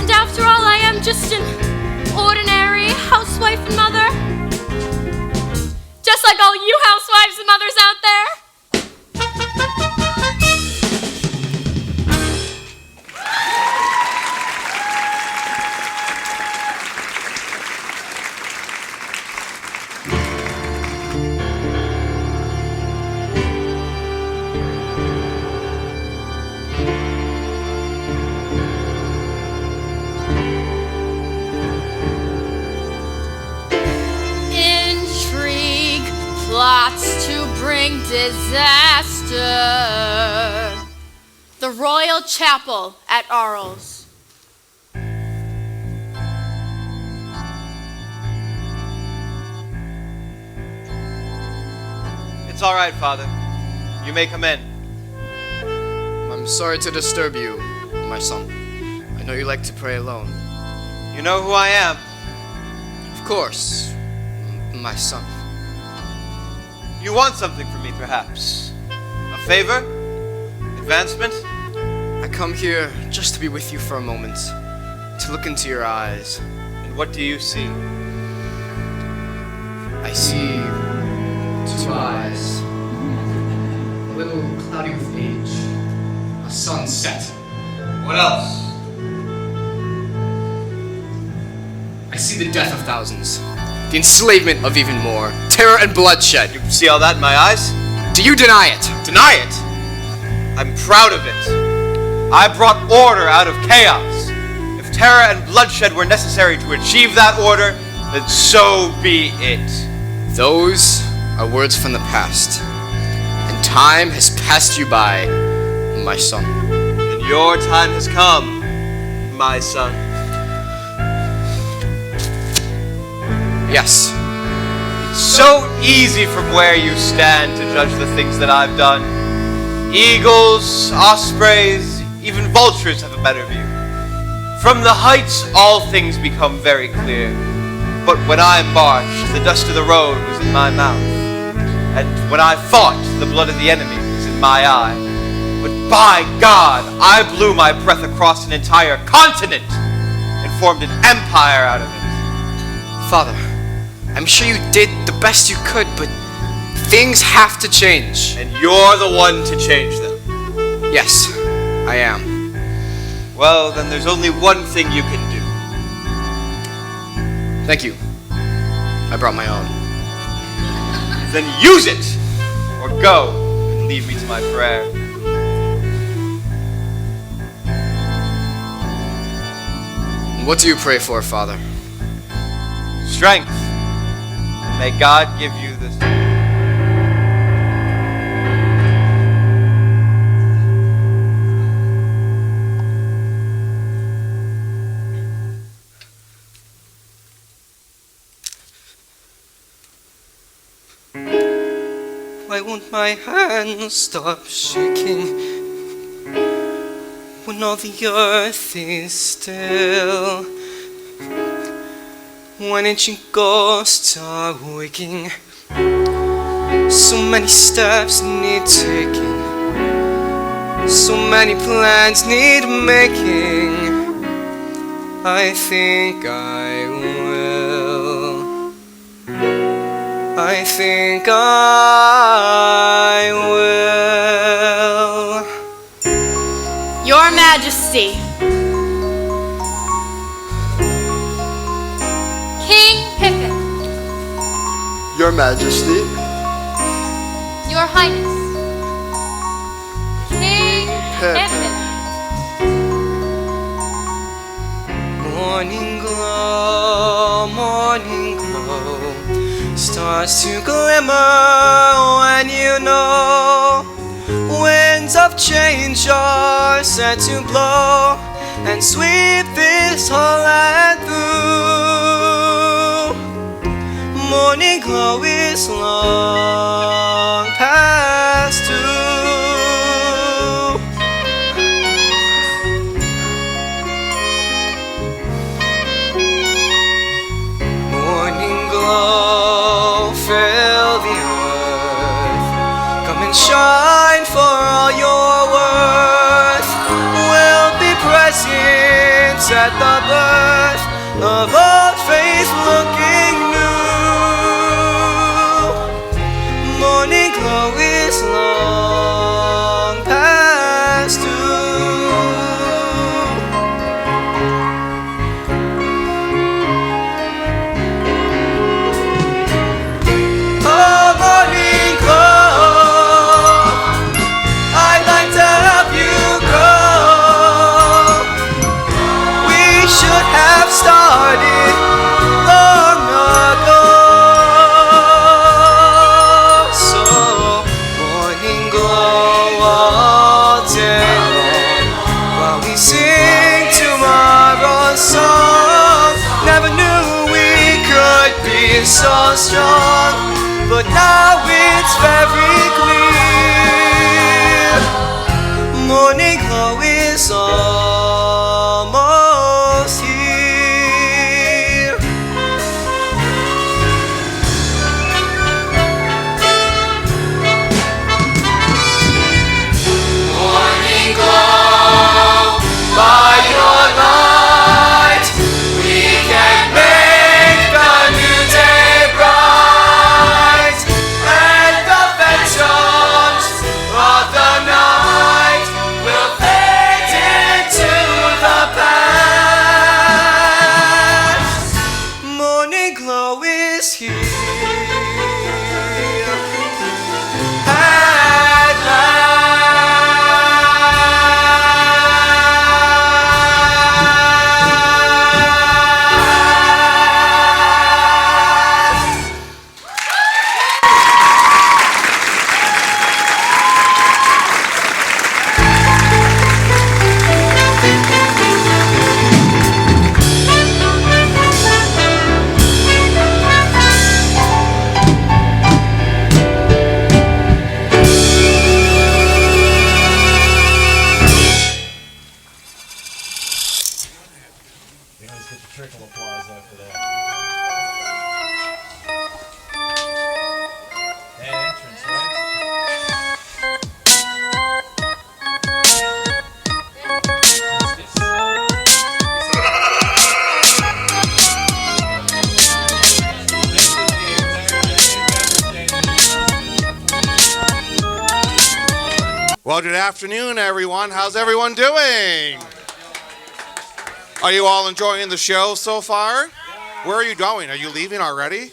[SPEAKER 6] And after all, I am just an ordinary housewife and mother, just like all you housewives and mothers out there.
[SPEAKER 4] disaster. The Royal Chapel at Arles.
[SPEAKER 3] It's all right, Father. You may come in.
[SPEAKER 10] I'm sorry to disturb you, my son. I know you like to pray alone.
[SPEAKER 3] You know who I am?
[SPEAKER 10] Of course, my son.
[SPEAKER 3] You want something from me, perhaps? A favor? Advancement?
[SPEAKER 10] I come here just to be with you for a moment, to look into your eyes.
[SPEAKER 3] And what do you see?
[SPEAKER 10] I see 2 eyes, a little cloudy with age, a sunset.
[SPEAKER 3] What else?
[SPEAKER 10] I see the death of thousands, the enslavement of even more, terror and bloodshed.
[SPEAKER 3] You see all that in my eyes?
[SPEAKER 10] Do you deny it?
[SPEAKER 3] Deny it? I'm proud of it. I brought order out of chaos. If terror and bloodshed were necessary to achieve that order, then so be it.
[SPEAKER 10] Those are words from the past, and time has passed you by, my son.
[SPEAKER 3] And your time has come, my son.
[SPEAKER 10] Yes.
[SPEAKER 3] It's so easy from where you stand to judge the things that I've done. Eagles, ospreys, even vultures have a better view. From the heights, all things become very clear. But when I marched, the dust of the road was in my mouth. And when I fought, the blood of the enemy was in my eye. But by God, I blew my breath across an entire continent and formed an empire out of it.
[SPEAKER 10] Father, I'm sure you did the best you could, but things have to change.
[SPEAKER 3] And you're the one to change them.
[SPEAKER 10] Yes, I am.
[SPEAKER 3] Well, then there's only one thing you can do.
[SPEAKER 10] Thank you. I brought my own.
[SPEAKER 3] Then use it! Or go and leave me to my prayer.
[SPEAKER 10] What do you pray for, Father?
[SPEAKER 3] Strength. And may God give you this.
[SPEAKER 7] Why won't my hands stop shaking when all the earth is still? When ancient ghosts are waking, so many steps need taking, so many plans need making. I think I will. I think I will.
[SPEAKER 4] Your Majesty. King Pippin.
[SPEAKER 9] Your Majesty.
[SPEAKER 4] Your Highness. King Pippin.
[SPEAKER 7] Morning glow, morning glow. Stars to glimmer when you know winds of change are set to blow and sweep this whole land through. Morning glow is long past due. Morning glow, fill the earth. Come and shine for all your worth. We'll be present at the birth of all faith looking new. Morning glow is long past due. Started long so strong, but now it's very clear. Morning glow is almost here.
[SPEAKER 2] Morning glow, by your light, we can make the new day bright, and the phantoms of the night will fade into the past.
[SPEAKER 7] Morning glow is here.
[SPEAKER 13] Well, good afternoon, everyone. How's everyone doing? Are you all enjoying the show so far? Where are you going? Are you leaving already?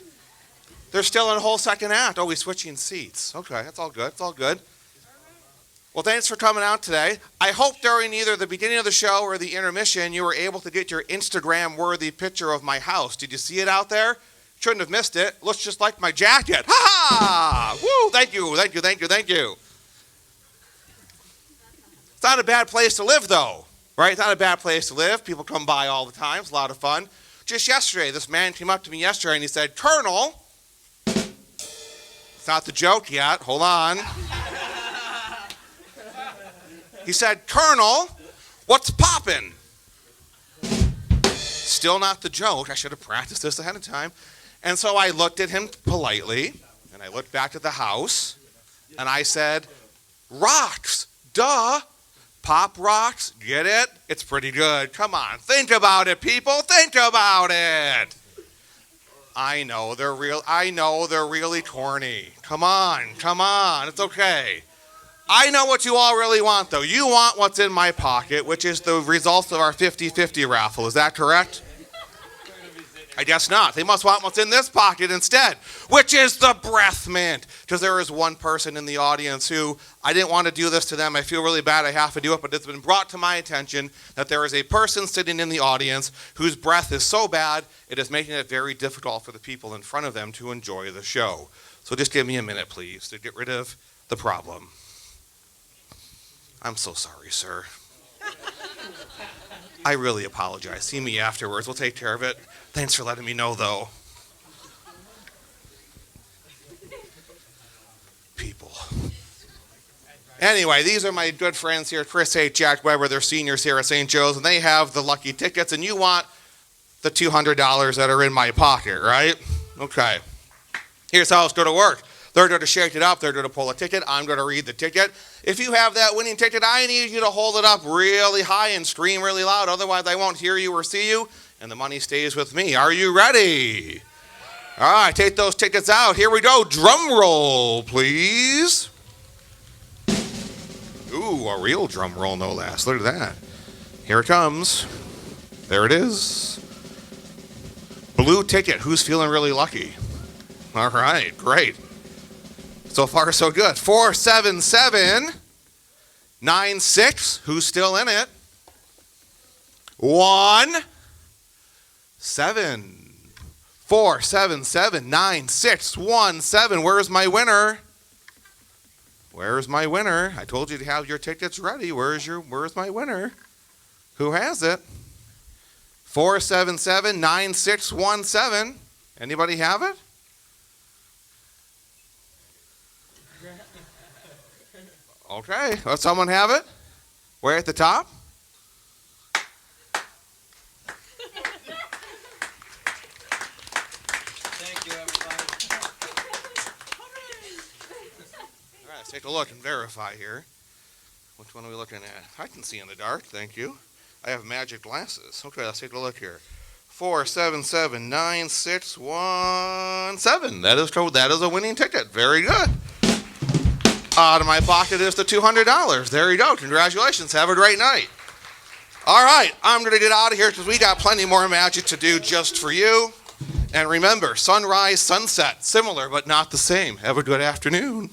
[SPEAKER 13] They're still in a whole second act. Oh, we're switching seats. Okay, that's all good. It's all good. Well, thanks for coming out today. I hope during either the beginning of the show or the intermission you were able to get your Instagram-worthy picture of my house. Did you see it out there? Shouldn't have missed it. Looks just like my jacket. Ha-ha! Woo! Thank you, thank you, thank you, thank you. It's not a bad place to live, though, right? It's not a bad place to live. People come by all the time. It's a lot of fun. Just yesterday, this man came up to me yesterday and he said, Colonel, it's not the joke yet. Hold on. He said, Colonel, what's poppin'? Still not the joke. I should have practiced this ahead of time. And so I looked at him politely, and I looked back at the house, and I said, rocks, duh. Pop rocks, get it? It's pretty good. Come on, think about it, people. Think about it. I know they're really corny. Come on, it's okay. I know what you all really want, though. You want what's in my pocket, which is the results of our 50-50 raffle. Is that correct? I guess not. They must want what's in this pocket instead, which is the breath mint. Because there is one person in the audience who, I didn't want to do this to them. I feel really bad I have to do it, but it's been brought to my attention that there is a person sitting in the audience whose breath is so bad, it is making it very difficult for the people in front of them to enjoy the show. So just give me a minute, please, to get rid of the problem. I'm so sorry, sir. I really apologize. See me afterwards. We'll take care of it. Thanks for letting me know, though. People. Anyway, these are my good friends here, Chris H., Jack Weber. They're seniors here at St. Joe's, and they have the lucky tickets, and you want the $200 that are in my pocket, right? Okay. Here's how it's going to work. They're going to shake it up. They're going to pull a ticket. I'm going to read the ticket. If you have that winning ticket, I need you to hold it up really high and scream really loud. Otherwise, I won't hear you or see you, and the money stays with me. Are you ready? All right, take those tickets out. Here we go. Drum roll, please. Ooh, a real drum roll, no less. Look at that. Here it comes. There it is. Blue ticket. Who's feeling really lucky? All right, great. So far, so good. 47796. Who's still in it? 4779617. Where's my winner? Where's my winner? I told you to have your tickets ready. Where's my winner? Who has it? 4779617. Anybody have it? Okay, let someone have it. Way at the top.
[SPEAKER 7] Thank you, everybody.
[SPEAKER 13] All right, let's take a look and verify here. Which one are we looking at? I can see in the dark, thank you. I have magic glasses. Okay, let's take a look here. 4779617. That is a winning ticket. Very good. Out of my pocket is the $200. There you go. Congratulations. Have a great night. All right, I'm going to get out of here because we got plenty more magic to do just for you. And remember, sunrise, sunset, similar but not the same. Have a good afternoon.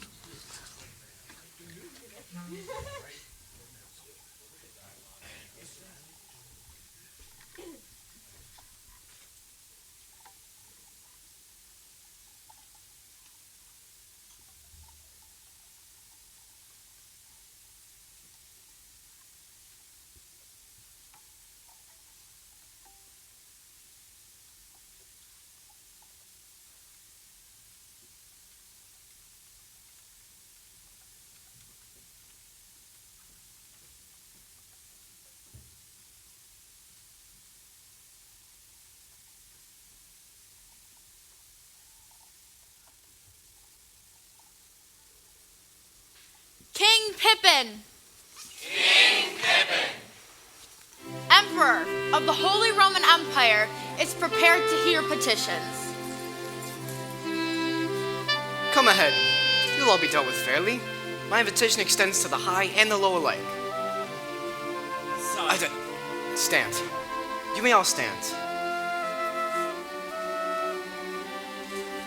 [SPEAKER 4] King Pippin,
[SPEAKER 2] King Pippin,
[SPEAKER 4] Emperor of the Holy Roman Empire, is prepared to hear petitions.
[SPEAKER 10] Come ahead. You'll all be dealt with fairly. My invitation extends to the high and the low alike. Stand. You may all stand.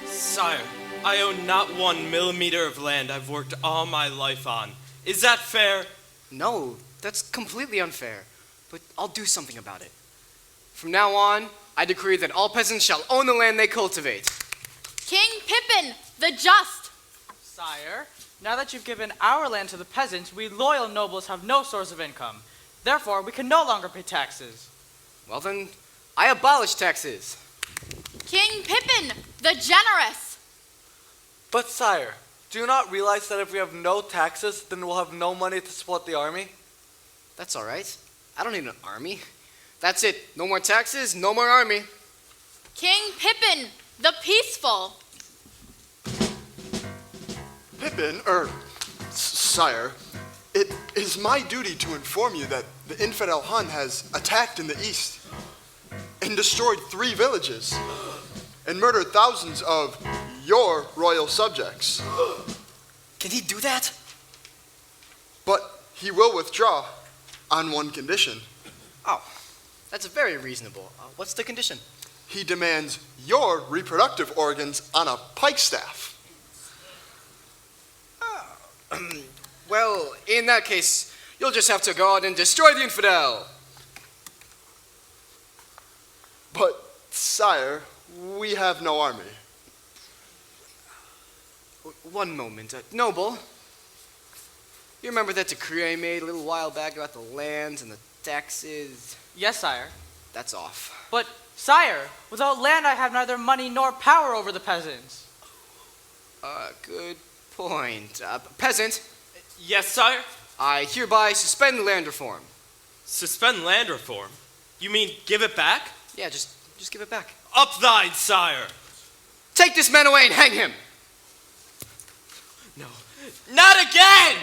[SPEAKER 14] Sire, I own not 1 millimeter of land I've worked all my life on. Is that fair?
[SPEAKER 10] No, that's completely unfair. But I'll do something about it. From now on, I decree that all peasants shall own the land they cultivate.
[SPEAKER 4] King Pippin, the Just.
[SPEAKER 15] Sire, now that you've given our land to the peasants, we loyal nobles have no source of income. Therefore, we can no longer pay taxes.
[SPEAKER 10] Well then, I abolish taxes.
[SPEAKER 4] King Pippin, the Generous.
[SPEAKER 16] But sire, do you not realize that if we have no taxes, then we'll have no money to support the army?
[SPEAKER 10] That's all right. I don't need an army. That's it. No more taxes, no more army.
[SPEAKER 4] King Pippin, the Peaceful.
[SPEAKER 9] Pippin, sire, it is my duty to inform you that the infidel Hun has attacked in the east and destroyed 3 villages and murdered thousands of your royal subjects.
[SPEAKER 10] Can he do that?
[SPEAKER 9] But he will withdraw on one condition.
[SPEAKER 10] Oh, that's very reasonable. What's the condition?
[SPEAKER 9] He demands your reproductive organs on a pike staff.
[SPEAKER 10] Well, in that case, you'll just have to go out and destroy the infidel.
[SPEAKER 9] But, sire, we have no army.
[SPEAKER 10] One moment. Noble, you remember that decree I made a little while back about the lands and the taxes?
[SPEAKER 15] Yes, sire.
[SPEAKER 10] That's off.
[SPEAKER 15] But, sire, without land I have neither money nor power over the peasants.
[SPEAKER 10] Good point. Peasant.
[SPEAKER 14] Yes, sire?
[SPEAKER 10] I hereby suspend land reform.
[SPEAKER 14] Suspend land reform? You mean give it back?
[SPEAKER 10] Yeah, just give it back.
[SPEAKER 14] Up thine, sire!
[SPEAKER 10] Take this man away and hang him!
[SPEAKER 14] No. Not again!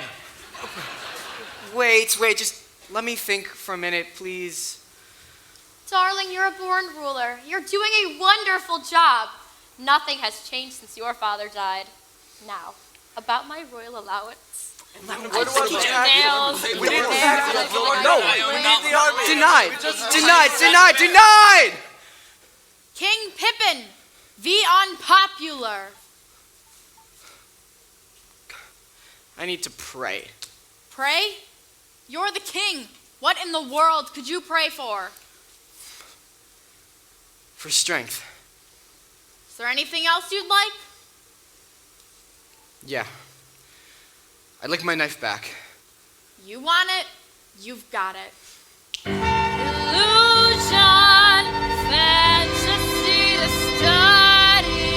[SPEAKER 10] Wait, just let me think for a minute, please.
[SPEAKER 6] Darling, you're a born ruler. You're doing a wonderful job. Nothing has changed since your father died. Now, about my royal allowance.
[SPEAKER 16] What do we
[SPEAKER 6] We need
[SPEAKER 16] taxes.
[SPEAKER 10] No,
[SPEAKER 16] we need the army.
[SPEAKER 10] Denied!
[SPEAKER 4] King Pippin, the Unpopular.
[SPEAKER 10] I need to pray.
[SPEAKER 4] Pray? You're the king. What in the world could you pray for?
[SPEAKER 10] For strength.
[SPEAKER 4] Is there anything else you'd like?
[SPEAKER 10] Yeah. I'd like my knife back.
[SPEAKER 4] You want it, you've got it.
[SPEAKER 6] Illusion, fantasy to study.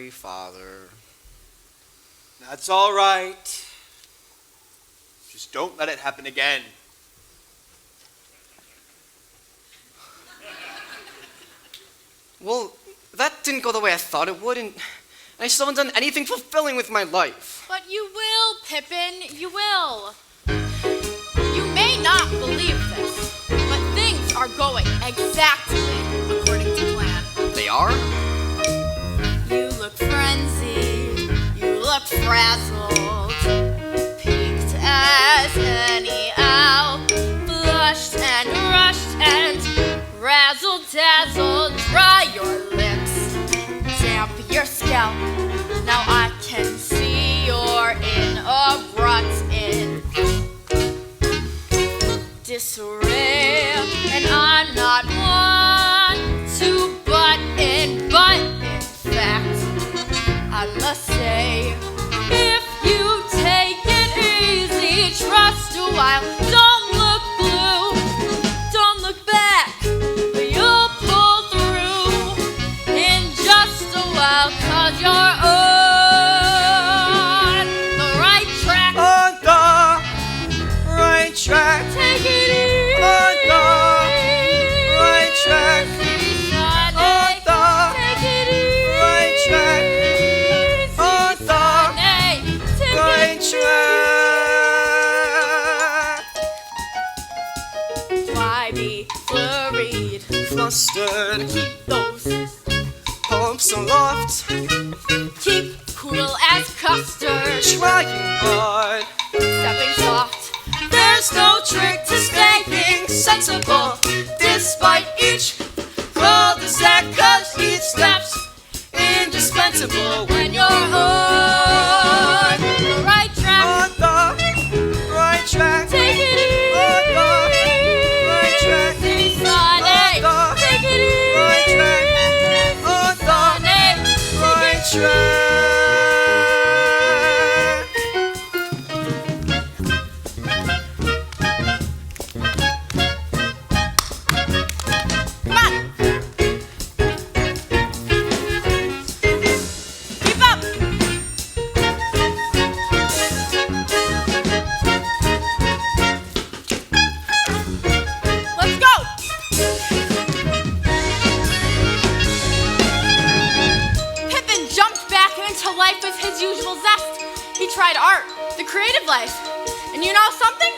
[SPEAKER 10] sorry, Father.
[SPEAKER 3] That's all right. Just don't let it happen again.
[SPEAKER 10] Well, that didn't go the way I thought it would, and I still haven't done anything fulfilling with my life.
[SPEAKER 4] But you will, Pippin, you will. You may not believe this, but things are going exactly according to plan.
[SPEAKER 10] They are?
[SPEAKER 4] You look frenzied, you look frazzled, peaked as any owl, flushed and rushed and razzle-dazzled. Dry your lips, damp your scalp. Now I can see you're in a rut, in disarray, and I'm not one to butt in, but in fact, I must say, if you take it easy, trust a while, don't look blue, don't look back, but you'll pull through in just a while, 'cause you're on the right track.
[SPEAKER 7] On the right track.
[SPEAKER 4] Take it easy.
[SPEAKER 7] On the right track. On the
[SPEAKER 4] Take it easy.
[SPEAKER 7] right track. On the right track.
[SPEAKER 4] Why be flurried,
[SPEAKER 10] Flustered,
[SPEAKER 4] keep those,
[SPEAKER 10] hopes aloft,
[SPEAKER 4] keep cool as custard,
[SPEAKER 10] trying hard.
[SPEAKER 4] stepping soft.
[SPEAKER 10] There's no trick to staying sensible, despite each cul-de-sac, 'cause each step's indispensable when you're on
[SPEAKER 4] The right track.
[SPEAKER 7] On the right track.
[SPEAKER 4] Take it easy.
[SPEAKER 7] On the right track.
[SPEAKER 4] City Sunday.
[SPEAKER 7] On the
[SPEAKER 4] Take it easy.
[SPEAKER 7] right track. On the
[SPEAKER 4] Sunday.
[SPEAKER 7] right track.
[SPEAKER 4] Come on. Keep up. Let's go. Pippin jumped back into life with his usual zest. He tried art, the creative life. And you know something?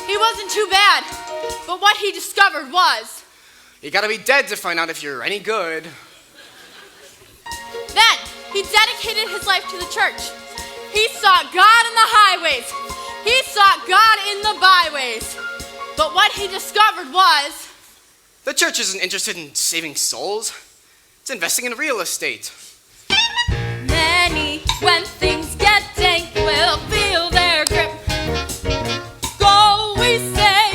[SPEAKER 4] He wasn't too bad. But what he discovered was,
[SPEAKER 10] You gotta be dead to find out if you're any good.
[SPEAKER 4] then he dedicated his life to the church. He sought God in the highways. He sought God in the byways. But what he discovered was,
[SPEAKER 10] The church isn't interested in saving souls. It's investing in real estate.
[SPEAKER 4] many, when things get dank, will feel their grip. Go, we say,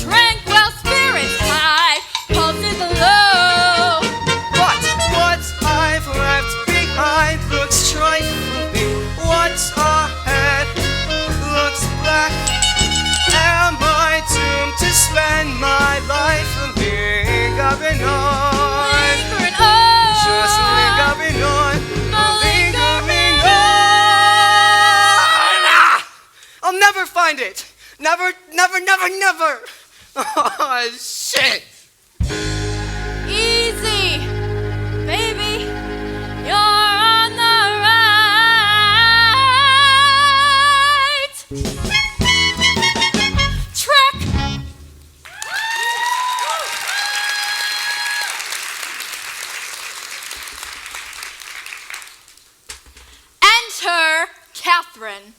[SPEAKER 4] tranquil spirits high, pulses low.
[SPEAKER 7] But what I've left behind looks trifling. What's ahead looks black. Am I doomed to spend my life lingering on?
[SPEAKER 4] Lingering on.
[SPEAKER 7] Just lingering on. Lingering on. Ah! I'll never find it. Never, never, never, never. Oh, shit.
[SPEAKER 4] Easy, baby, you're on the right track. Enter Catherine.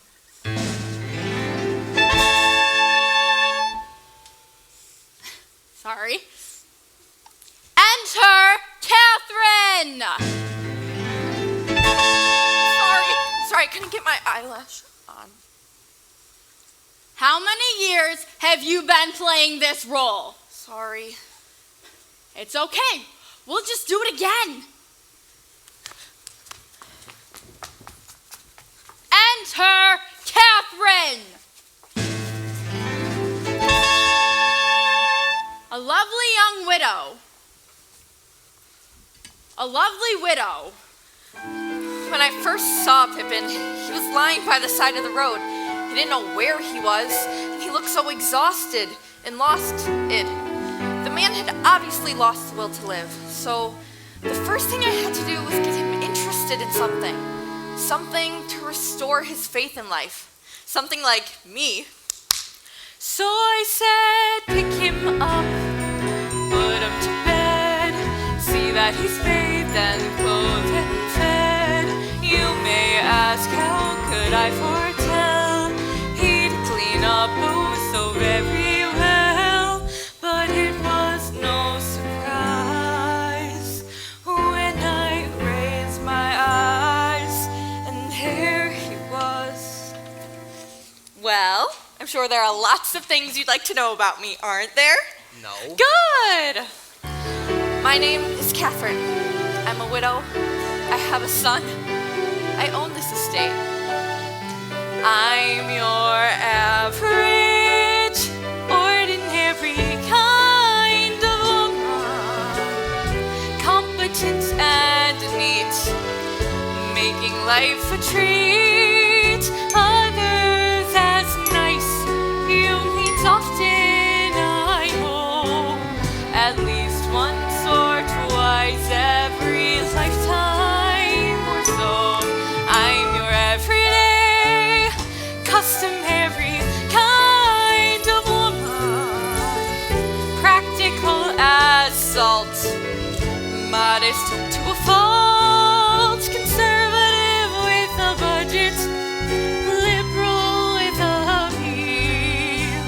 [SPEAKER 4] Sorry. Enter Catherine!
[SPEAKER 17] Sorry, couldn't get my eyelash on.
[SPEAKER 4] How many years have you been playing this role?
[SPEAKER 17] Sorry.
[SPEAKER 4] It's okay. We'll just do it again. Enter Catherine! A lovely young widow. A lovely widow
[SPEAKER 17] first saw Pippin, he was lying by the side of the road. He didn't know where he was, and he looked so exhausted and lost it. The man had obviously lost the will to live, so the first thing I had to do was get him interested in something. Something to restore his faith in life. Something like me.
[SPEAKER 11] So I said, pick him up, put him to bed, see that he's bathed and clothed and fed. You may ask, how could I foretell he'd clean up oh so very well? But it was no surprise when I raised my eyes and there he was.
[SPEAKER 17] Well, I'm sure there are lots of things you'd like to know about me, aren't there?
[SPEAKER 10] No.
[SPEAKER 17] Good! My name is Catherine. I'm a widow. I have a son. I own this estate.
[SPEAKER 11] I'm your average, ordinary kind of woman, competent and neat, making life a treat, others as nice. You meet often, I hope, at least once or twice every lifetime or so. I'm your everyday, customary kind of woman, practical as salt, modest to a fault, conservative with a budget, liberal with appeal,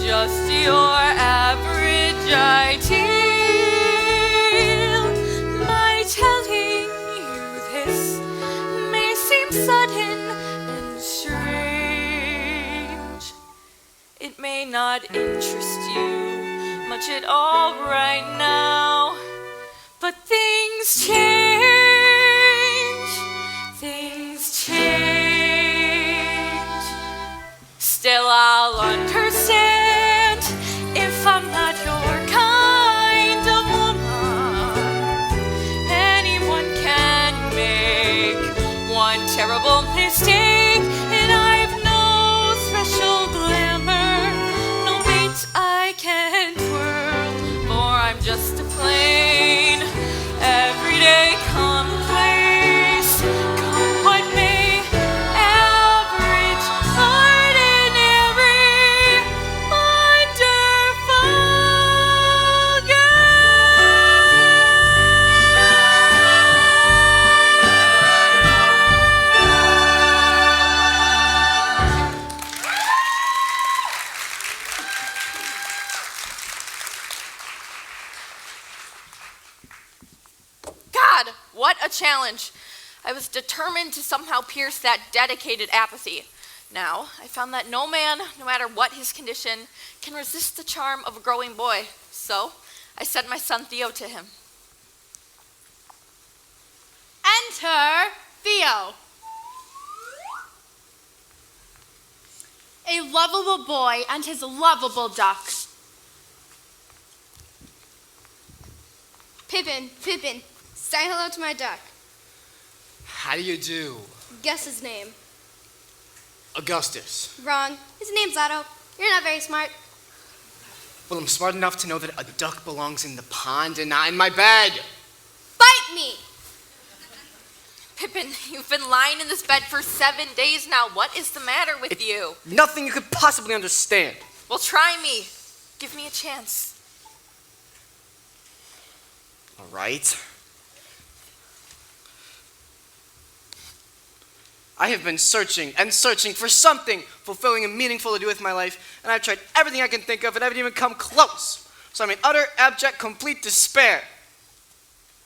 [SPEAKER 11] just your average ideal. My telling you this may seem sudden and strange. It may not interest you much at all right now, but things change. Things change. Still, I'll understand if I'm not your kind of woman. Anyone can make one terrible mistake, and I've no special glamour, no bait I can twirl, for I'm just a plain, everyday commonplace, come what may, average, ordinary, wonderful
[SPEAKER 17] God, what a challenge. I was determined to somehow pierce that dedicated apathy. Now, I found that no man, no matter what his condition, can resist the charm of a growing boy. So, I sent my son Theo to him.
[SPEAKER 4] Enter Theo. A lovable boy and his lovable duck.
[SPEAKER 12] Pippin, say hello to my duck.
[SPEAKER 10] How do you do?
[SPEAKER 12] Guess his name.
[SPEAKER 10] Augustus.
[SPEAKER 12] Wrong. His name's Otto. You're not very smart.
[SPEAKER 10] Well, I'm smart enough to know that a duck belongs in the pond and not in my bed.
[SPEAKER 12] Bite me!
[SPEAKER 17] Pippin, you've been lying in this bed for 7 days now. What is the matter with you?
[SPEAKER 10] Nothing you could possibly understand.
[SPEAKER 17] Well, try me. Give me a chance.
[SPEAKER 10] All right. I have been searching and searching for something fulfilling and meaningful to do with my life, and I've tried everything I can think of, and I haven't even come close. So I'm in utter, abject, complete despair.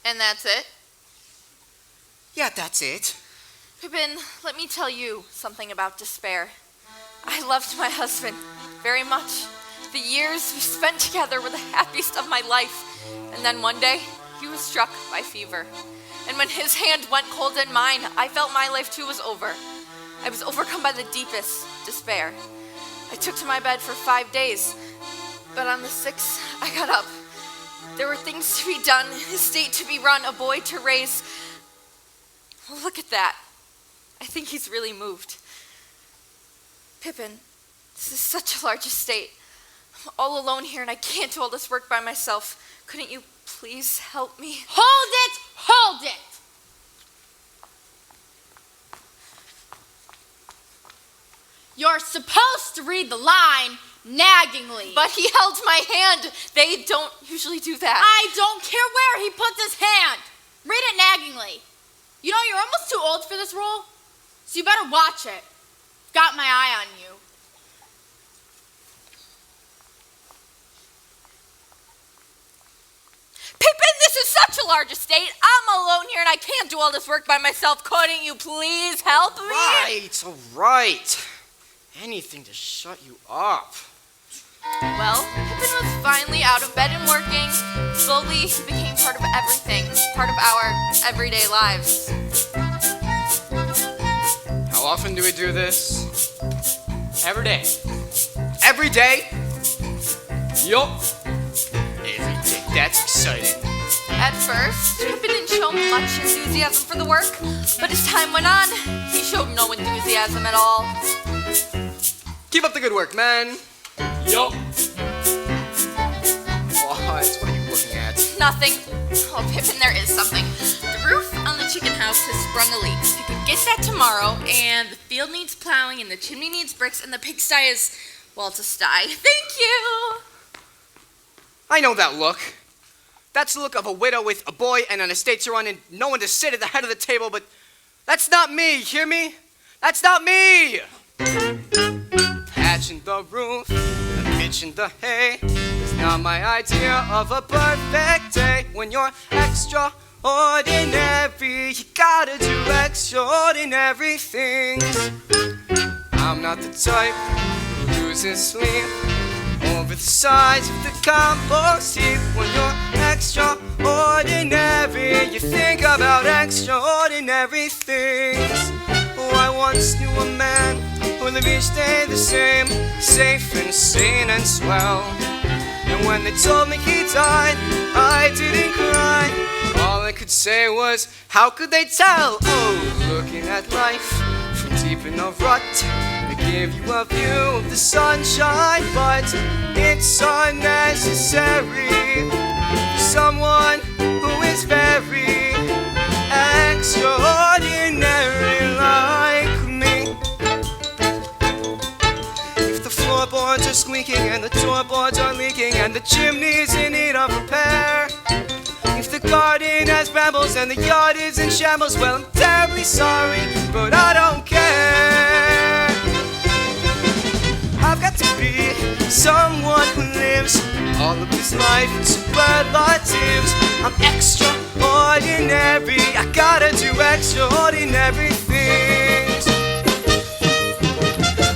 [SPEAKER 17] And that's it?
[SPEAKER 10] Yeah, that's it.
[SPEAKER 17] Pippin, let me tell you something about despair. I loved my husband very much. The years we spent together were the happiest of my life. And then one day, he was struck by fever. And when his hand went cold in mine, I felt my life too was over. I was overcome by the deepest despair. I took to my bed for 5 days, but on the 6th, I got up. There were things to be done, an estate to be run, a boy to raise. Look at that. I think he's really moved. Pippin, this is such a large estate. I'm all alone here and I can't do all this work by myself. Couldn't you please help me?
[SPEAKER 4] Hold it! Hold it! You're supposed to read the line naggingly.
[SPEAKER 17] But he held my hand. They don't usually do that.
[SPEAKER 4] I don't care where he puts his hand. Read it naggingly. You know, you're almost too old for this role, so you better watch it. Got my eye on you.
[SPEAKER 17] Pippin, this is such a large estate. I'm alone here and I can't do all this work by myself. Couldn't you please help me?
[SPEAKER 10] All right. Anything to shut you up.
[SPEAKER 17] Well, Pippin was finally out of bed and working. Slowly, he became part of everything, part of our everyday lives.
[SPEAKER 10] How often do we do this?
[SPEAKER 15] Every day.
[SPEAKER 10] Every day? Yup. Every day. That's exciting.
[SPEAKER 17] At first, Pippin didn't show much enthusiasm for the work, but as time went on, he showed no enthusiasm at all.
[SPEAKER 10] Keep up the good work, man.
[SPEAKER 15] Yup.
[SPEAKER 10] What are you looking at?
[SPEAKER 17] Nothing. Oh, Pippin, there is something. The roof on the chicken house has sprung a leak. If you could get that tomorrow, and the field needs plowing, and the chimney needs bricks, and the pigsty is, well, it's a sty. Thank you!
[SPEAKER 10] I know that look. That's the look of a widow with a boy and an estate to run and no one to sit at the head of the table, but that's not me, hear me? That's not me! Patching the roof, pitching the hay, it's not my idea of a perfect day. When you're extraordinary, you gotta do extraordinary things. I'm not the type who loses sleep over the size of the compost heap. When you're extraordinary, you think about extraordinary things. Oh, I once knew a man who lived each day the same, safe and sane and swell. And when they told me he died, I didn't cry. All I could say was, how could they tell? Oh, looking at life from deep in a rut, give you a view of the sunshine, but it's unnecessary for someone who is very extraordinary like me. If the floorboards are squeaking and the doorboards are leaking and the chimney's in need of repair, if the garden has brambles and the yard is in shambles, well, I'm terribly sorry, but I don't care. I've got to be someone who lives all of his life in superlatives. I'm extraordinary, I gotta do extraordinary things.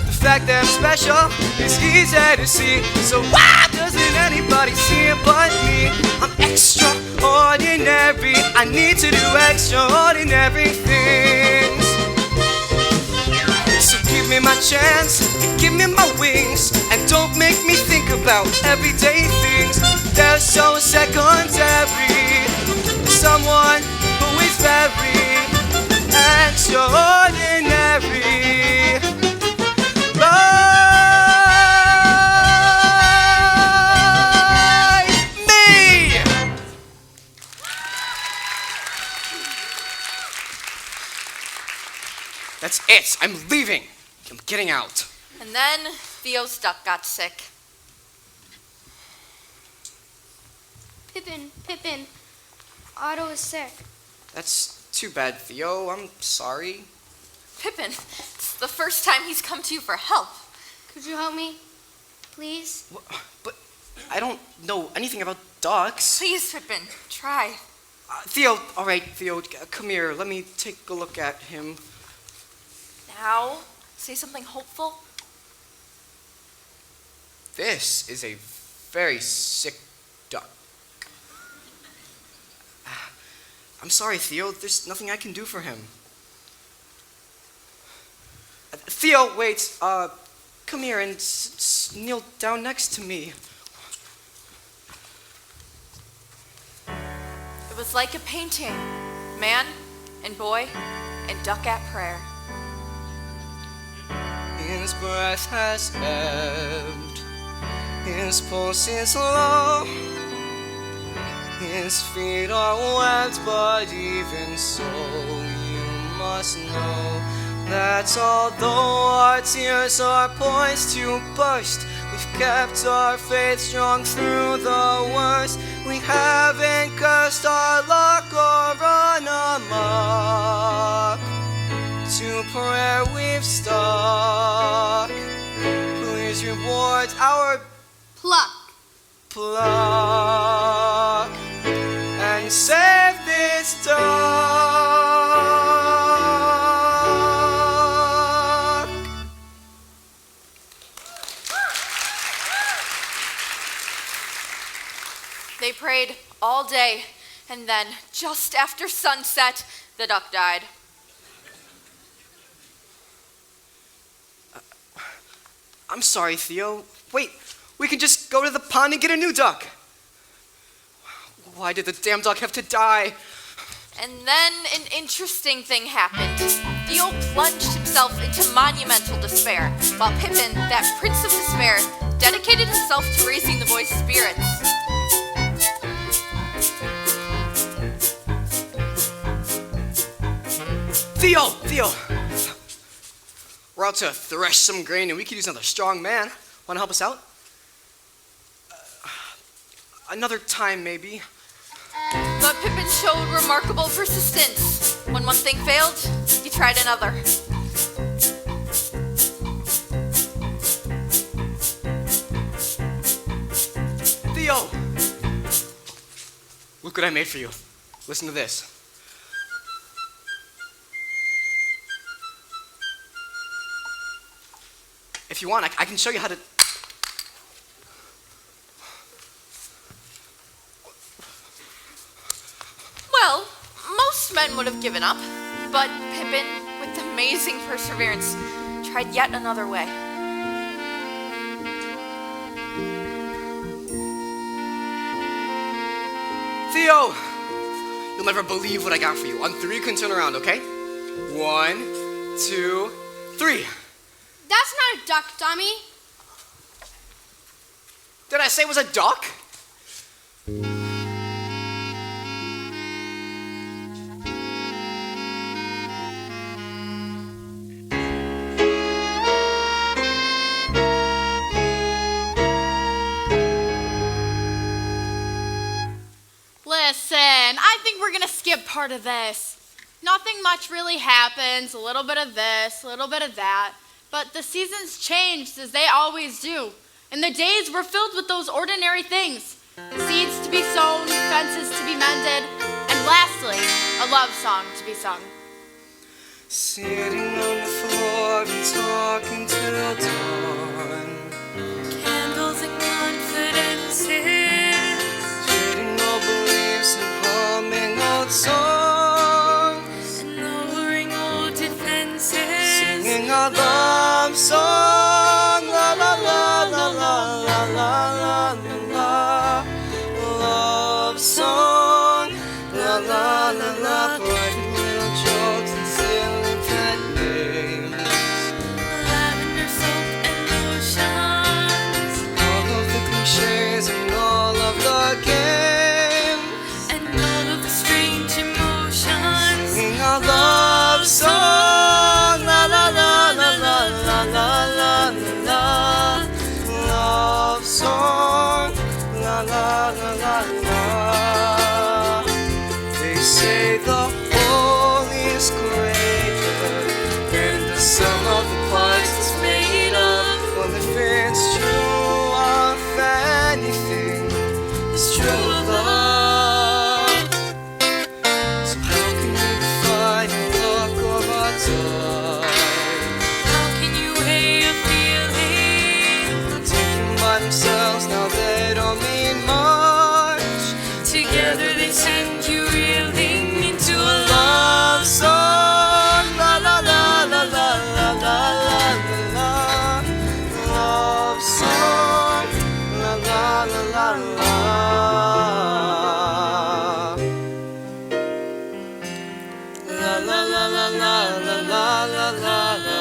[SPEAKER 10] The fact that I'm special is easy to see, so why doesn't anybody see it but me? I'm extraordinary, I need to do extraordinary things. So give me my chance, and give me my wings, and don't make me think about everyday things. They're so secondary. Someone who is very extraordinary. Like me! That's it. I'm leaving. I'm getting out.
[SPEAKER 17] And then Theo's duck got sick.
[SPEAKER 12] Pippin, Otto is sick.
[SPEAKER 10] That's too bad, Theo. I'm sorry.
[SPEAKER 17] Pippin, it's the first time he's come to you for help.
[SPEAKER 12] Could you help me? Please?
[SPEAKER 10] But I don't know anything about ducks.
[SPEAKER 17] Please, Pippin, try.
[SPEAKER 10] Theo, all right, Theo, come here. Let me take a look at him.
[SPEAKER 17] Now, say something hopeful.
[SPEAKER 10] This is a very sick duck. I'm sorry, Theo. There's nothing I can do for him. Theo, wait. Come here and kneel down next to me.
[SPEAKER 17] It was like a painting. Man and boy and duck at prayer.
[SPEAKER 7] His breath has ebbed, his pulse is low, his feet are wet, but even so, you must know that although our tears are poised to burst, we've kept our faith strong through the worst. We haven't cursed our luck or run amok. To prayer we've stuck. Please reward our pluck and save this duck.
[SPEAKER 17] They prayed all day, and then, just after sunset, the duck died.
[SPEAKER 7] I'm sorry, Theo. Wait, we can just go to the pond and get a new duck. Why did the damn duck have to die?
[SPEAKER 17] And then an interesting thing happened. Theo plunged himself into monumental despair, while Pippin, that prince of despair, dedicated himself to raising the boy's spirits.
[SPEAKER 7] Theo! We're out to thresh some grain and we could use another strong man. Want to help us out? Another time, maybe.
[SPEAKER 17] But Pippin showed remarkable persistence. When one thing failed, he tried another.
[SPEAKER 7] Theo! Look what I made for you. Listen to this. If you want, I can show you how to...
[SPEAKER 17] Well, most men would have given up, but Pippin, with amazing perseverance, tried yet another way.
[SPEAKER 7] Theo! You'll never believe what I got for you. On 3, you can turn around, okay? 1, 2, 3.
[SPEAKER 12] That's not a duck, dummy.
[SPEAKER 7] Did I say it was a duck?
[SPEAKER 4] Listen, I think we're gonna skip part of this. Nothing much really happens, a little bit of this, a little bit of that. But the seasons changed as they always do. And the days were filled with those ordinary things. Seeds to be sown, fences to be mended, and lastly, a love song to be sung.
[SPEAKER 7] Sitting on the floor and talking till dawn.
[SPEAKER 2] Candles and confidences.
[SPEAKER 7] Trading old beliefs and humming old songs.
[SPEAKER 2] And lowering old defenses.
[SPEAKER 7] Singing our love song. La la la la la la la la la. Love song. La la la la. Writing little jokes and silly pet names.
[SPEAKER 2] Lavender soap and lotions.
[SPEAKER 7] All of the cliches and all of the games.
[SPEAKER 2] And all of the strange emotions.
[SPEAKER 7] Singing our love song. La la la la la la la la la. Love song. La la la la la. They say the whole is greater than the sum of the parts it's made of. Well, if it's true of anything, it's true of love. So how can you define the look of a dog?
[SPEAKER 2] How can you hate a feeling?
[SPEAKER 7] Taken by themselves, now they don't mean much.
[SPEAKER 2] Together they send you reeling into a
[SPEAKER 7] Love song, la la la la la la la la la. Love song, la la la la la. La la la la la la la la la.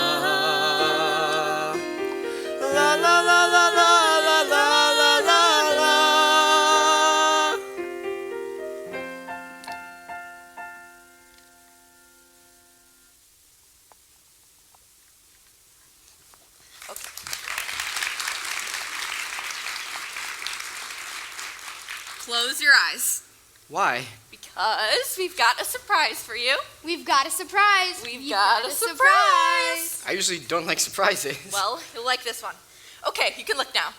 [SPEAKER 17] close your eyes.
[SPEAKER 10] Why?
[SPEAKER 17] Because we've got a surprise for you.
[SPEAKER 4] We've got a surprise.
[SPEAKER 17] We've got a surprise.
[SPEAKER 10] I usually don't like surprises.
[SPEAKER 17] Well, you'll like this one. Okay, you can look now.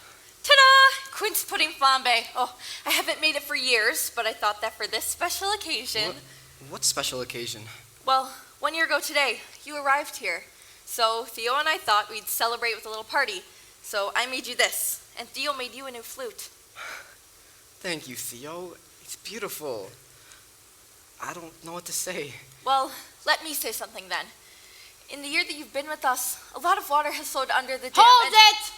[SPEAKER 17] Ta-da! Quince pudding flambe. Oh, I haven't made it for years, but I thought that for this special occasion...
[SPEAKER 10] What special occasion?
[SPEAKER 17] Well, 1 year ago today, you arrived here. So Theo and I thought we'd celebrate with a little party. So I made you this, and Theo made you a new flute.
[SPEAKER 10] Thank you, Theo. It's beautiful. I don't know what to say.
[SPEAKER 17] Well, let me say something then. In the year that you've been with us, a lot of water has flowed under the dam.
[SPEAKER 4] Hold it!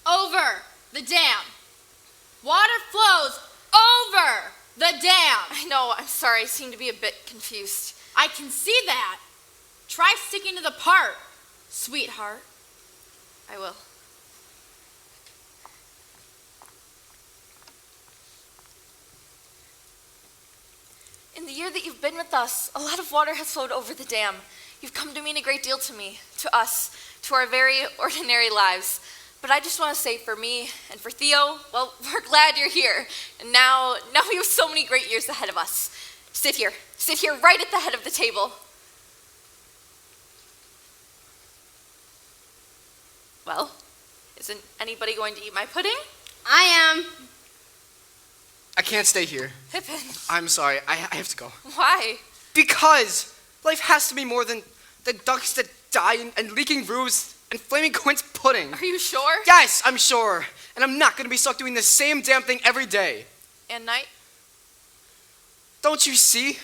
[SPEAKER 4] Over the dam. Water flows over the dam.
[SPEAKER 17] I know, I'm sorry, I seem to be a bit confused.
[SPEAKER 4] I can see that. Try sticking to the part, sweetheart.
[SPEAKER 17] I will. In the year that you've been with us, a lot of water has flowed over the dam. You've come to mean a great deal to me, to us, to our very ordinary lives. But I just want to say for me and for Theo, well, we're glad you're here. And now we have so many great years ahead of us. Sit here right at the head of the table. Well, isn't anybody going to eat my pudding?
[SPEAKER 4] I am.
[SPEAKER 10] I can't stay here.
[SPEAKER 17] Pippin.
[SPEAKER 10] I'm sorry. I have to go.
[SPEAKER 17] Why?
[SPEAKER 10] Because life has to be more than the ducks that die and leaking roofs and flaming quince pudding.
[SPEAKER 17] Are you sure?
[SPEAKER 10] Yes, I'm sure. And I'm not going to be stuck doing the same damn thing every day.
[SPEAKER 17] And night?
[SPEAKER 10] Don't you see?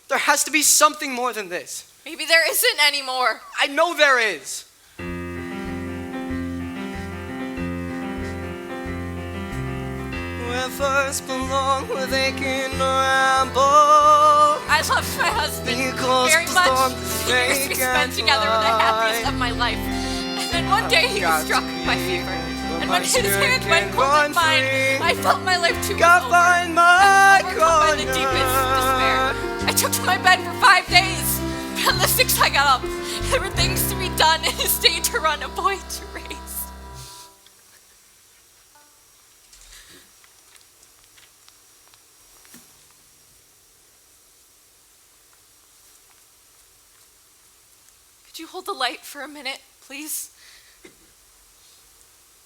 [SPEAKER 10] There has to be something more than this.
[SPEAKER 17] Maybe there isn't anymore.
[SPEAKER 10] I know there is. Where first belong, where they can ramble.
[SPEAKER 17] I loved my husband very much. The years we spent together were the happiest of my life. And then one day he was struck by fever. And when his hand went cold in mine, I felt my life too was over. Overcome by the deepest despair. I took to my bed for 5 days. But on the 6th I got up. There were things to be done, and a state to run, a boy to raise. Could you hold the light for a minute, please?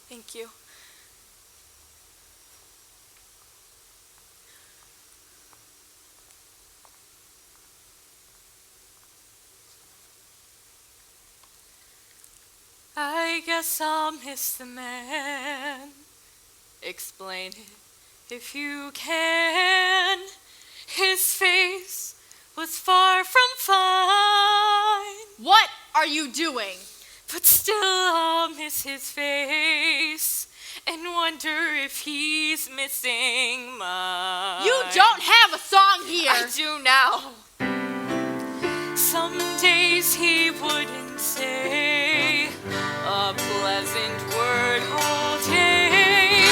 [SPEAKER 17] Thank you. I guess I'll miss the man. Explain it if you can. His face was far from fine.
[SPEAKER 4] What are you doing?
[SPEAKER 17] But still I'll miss his face and wonder if he's missing mine.
[SPEAKER 4] You don't have a song here.
[SPEAKER 17] I do now. Some days he wouldn't say a pleasant word all day.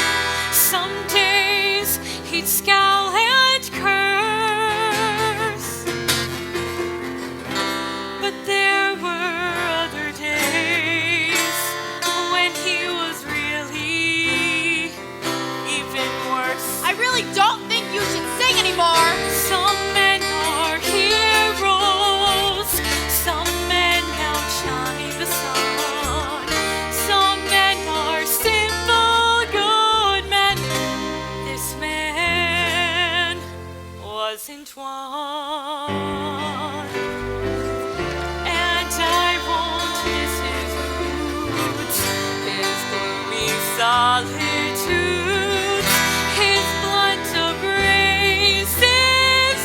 [SPEAKER 17] Some days he'd scowl and curse. But there were other days when he was really even worse.
[SPEAKER 4] I really don't think you should sing anymore.
[SPEAKER 17] Some men are heroes. Some men outshine the sun. Some men are simple, good men. This man wasn't one. And I won't miss his moods, his gloomy solitudes, his blunt abrasive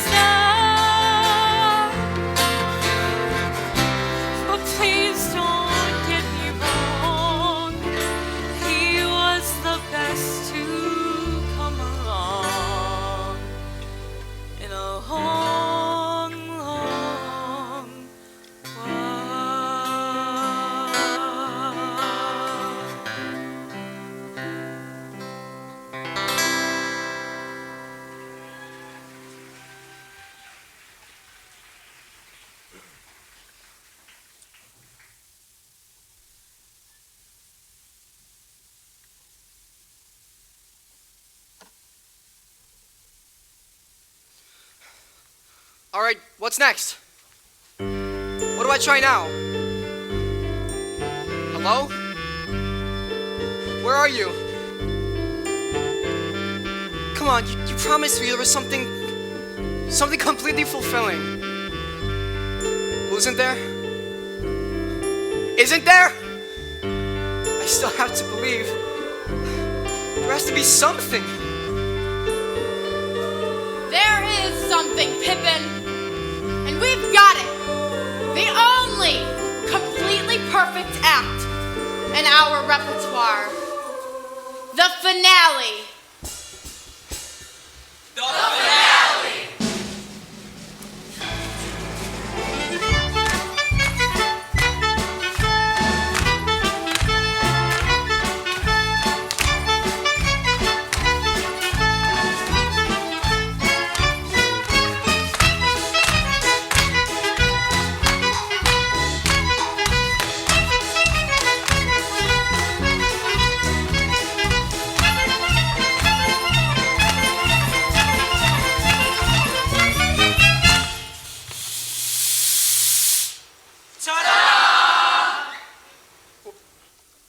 [SPEAKER 17] style. But please don't get me wrong, he was the best to come along in a long, long
[SPEAKER 7] Alright, what's next? What do I try now? Hello? Where are you? Come on, you promised me there was something completely fulfilling. Who's in there? Isn't there? I still have to believe. There has to be something.
[SPEAKER 4] There is something, Pippin. And we've got it. The only completely perfect act in our repertoire. The finale.
[SPEAKER 2] The finale!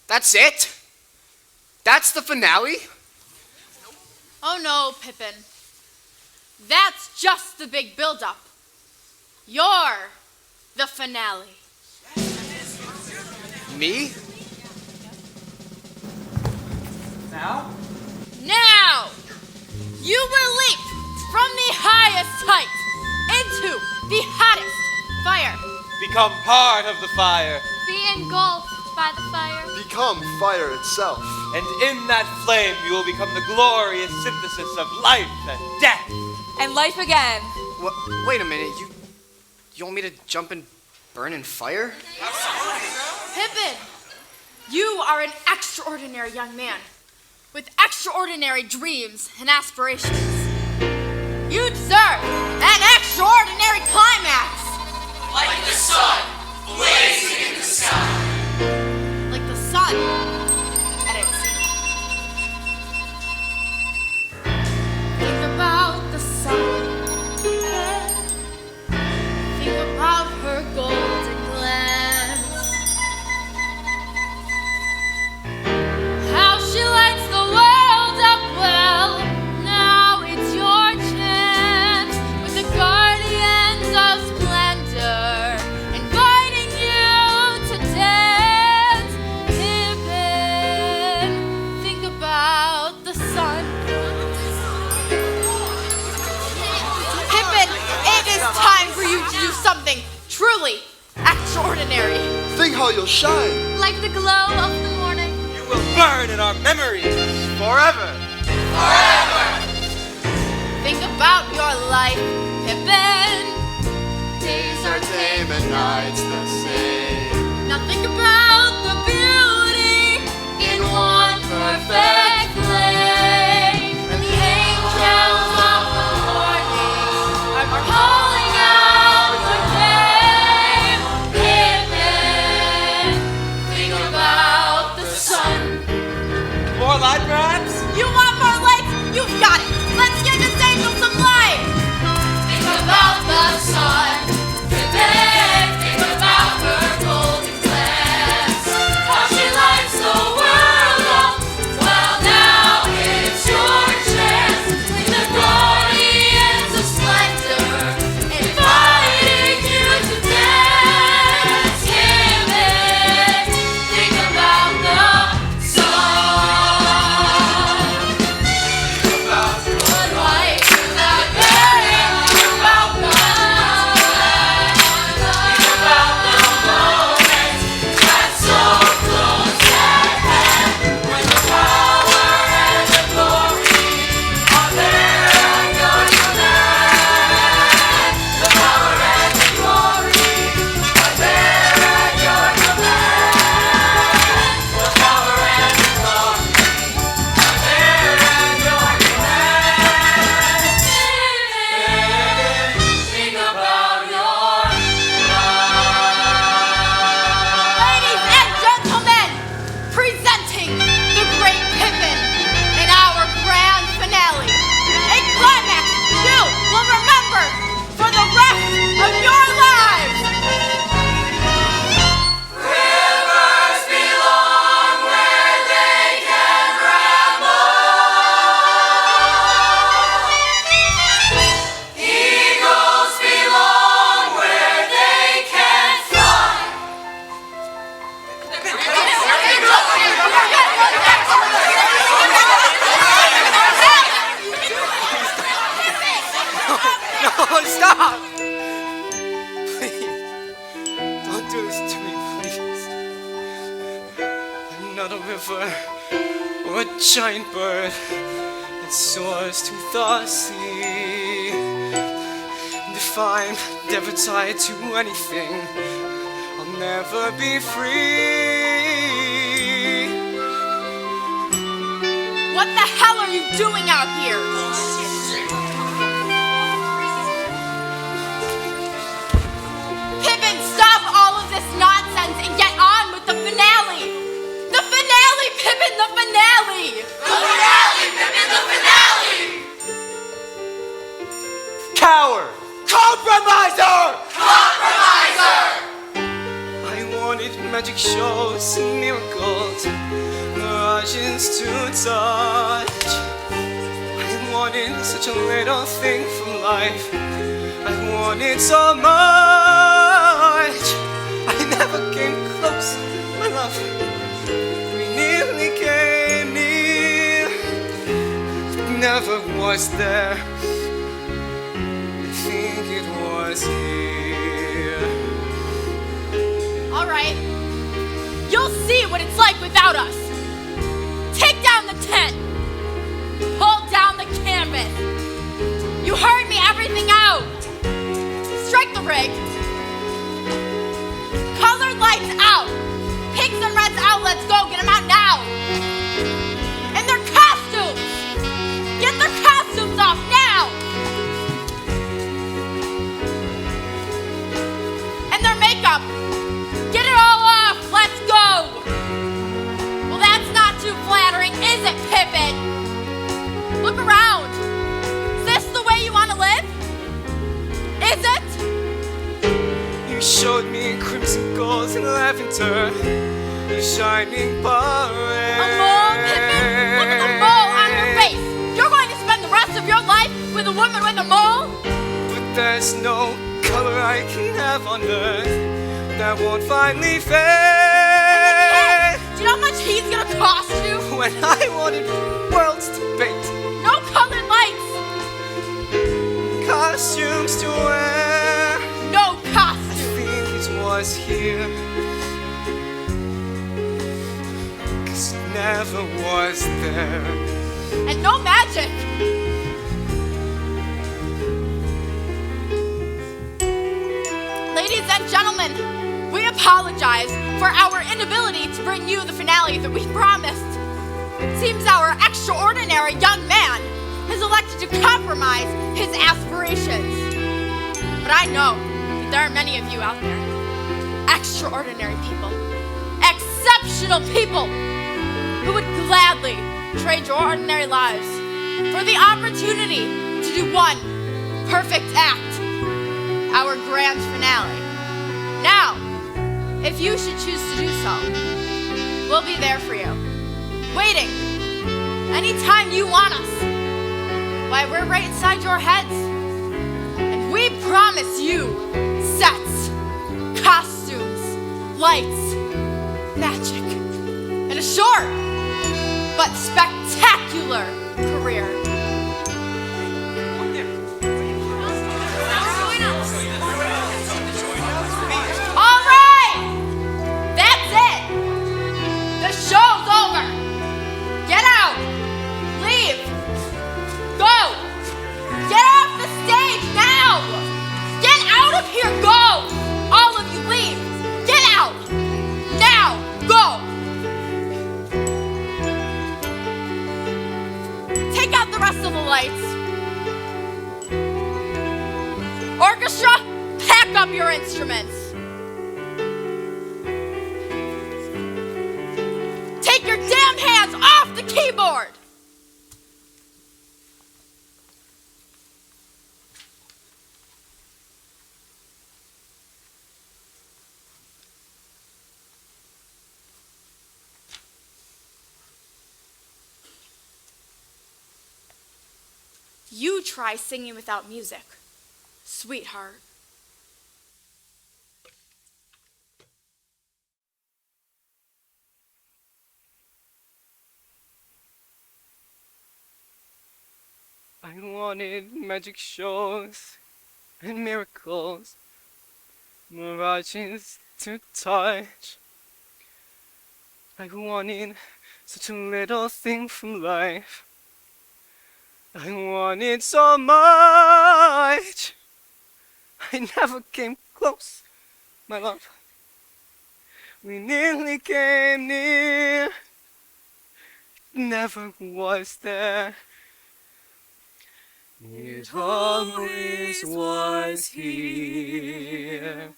[SPEAKER 7] That's it? That's the finale?
[SPEAKER 4] Oh no, Pippin. That's just the big build-up. You're the finale.
[SPEAKER 7] Me?
[SPEAKER 15] Now?
[SPEAKER 4] Now, you will leap from the highest height into the hottest fire.
[SPEAKER 14] Become part of the fire.
[SPEAKER 6] Be engulfed by the fire.
[SPEAKER 9] Become fire itself.
[SPEAKER 14] And in that flame, you will become the glorious synthesis of life and death.
[SPEAKER 11] And life again.
[SPEAKER 7] Wait a minute, you want me to jump and burn in fire?
[SPEAKER 4] Pippin, you are an extraordinary young man with extraordinary dreams and aspirations. You deserve an extraordinary climax.
[SPEAKER 2] Like the sun, blazing in the sky.
[SPEAKER 4] Like the sun at its zenith. Think about the sun. Think about her golden glance. How she lights the world up well. Now it's your chance with the guardians of splendor, inviting you to dance. Pippin, think about the sun. Pippin, it is time for you to do something truly extraordinary.
[SPEAKER 9] Think how you'll shine.
[SPEAKER 6] Like the glow of the morning.
[SPEAKER 14] You will burn in our memories forever.
[SPEAKER 2] Forever!
[SPEAKER 4] Think about your life, Pippin.
[SPEAKER 9] Days are tame and nights the same.
[SPEAKER 4] Now think about the beauty in one perfect flame. And the angels of the morning are calling out your name. Pippin, think about the sun.
[SPEAKER 14] More light, perhaps?
[SPEAKER 4] You want more lights? You've got it. Let's give this angel some light. Think about the sun. Pippin, think about her golden glance. How she lights the world up. Well,
[SPEAKER 7] No, stop! Please, don't do this to me, please. I'm not a river or a giant bird that soars to the sea. And if I'm never tied to anything, I'll never be free.
[SPEAKER 4] What the hell are you doing out here? Pippin, stop all of this nonsense and get on with the finale! The finale, Pippin, the finale!
[SPEAKER 2] The finale, Pippin, the finale!
[SPEAKER 7] Coward! Compromiser!
[SPEAKER 2] Compromiser!
[SPEAKER 7] I wanted magic shows and miracles, mirages to touch. I wanted such a little thing from life. I wanted so much. I never came close, my love. We nearly came near, but never was there. I think it was here.
[SPEAKER 4] All right. You'll see what it's like without us. Take down the tent. Pull down the canvas. You heard me, everything out. Strike the rig. Colored lights out. Pinks and reds out. Let's go. Get them out now. And their costumes. Get their costumes off now. And their makeup. Get it all off. Let's go. Well, that's not too flattering, is it, Pippin? Look around. Is this the way you want to live? Is it?
[SPEAKER 7] You showed me crimson gold and lavender, a shining parade.
[SPEAKER 4] A mole, Pippin? Look at the mole on her face. You're going to spend the rest of your life with a woman with a mole?
[SPEAKER 7] But there's no color I can have on earth that won't finally fade.
[SPEAKER 4] Do you know how much he's going to cost you?
[SPEAKER 7] When I wanted worlds to paint,
[SPEAKER 4] no colored lights.
[SPEAKER 7] Costumes to wear,
[SPEAKER 4] no costume.
[SPEAKER 7] I think it was here, 'cause it never was there.
[SPEAKER 4] And no magic. Ladies and gentlemen, we apologize for our inability to bring you the finale that we promised. It seems our extraordinary young man has elected to compromise his aspirations. But I know that there are many of you out there, extraordinary people, exceptional people, who would gladly trade your ordinary lives for the opportunity to do one perfect act, our grand finale. Now, if you should choose to do so, we'll be there for you, waiting anytime you want us. Why, we're right inside your heads. And we promise you sets, costumes, lights, magic, and a short but spectacular career. All right, that's it. The show's over. Get out. Leave. Go. Get off the stage now. Get out of here. Go. All of you leave. Get out. Now. Go. Take out the rest of the lights. Orchestra, pack up your instruments. Take your damn hands off the keyboard. You try singing without music, sweetheart.
[SPEAKER 7] I wanted magic shows and miracles, mirages to touch. I wanted such a little thing from life. I wanted so much. I never came close, my love. We nearly came near, never was there. It always was here.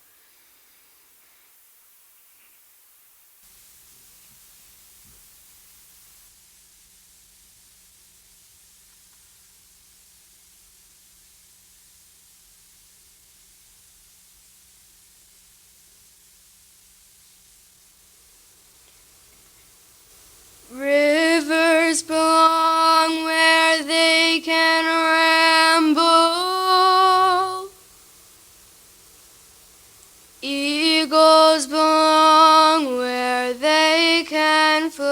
[SPEAKER 18] Rivers belong where they can ramble. Eagles belong where they can fly.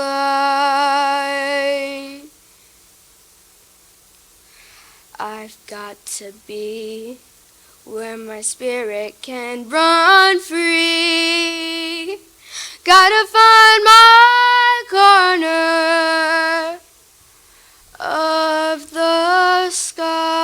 [SPEAKER 18] I've got to be where my spirit can run free. Gotta find my corner of the sky.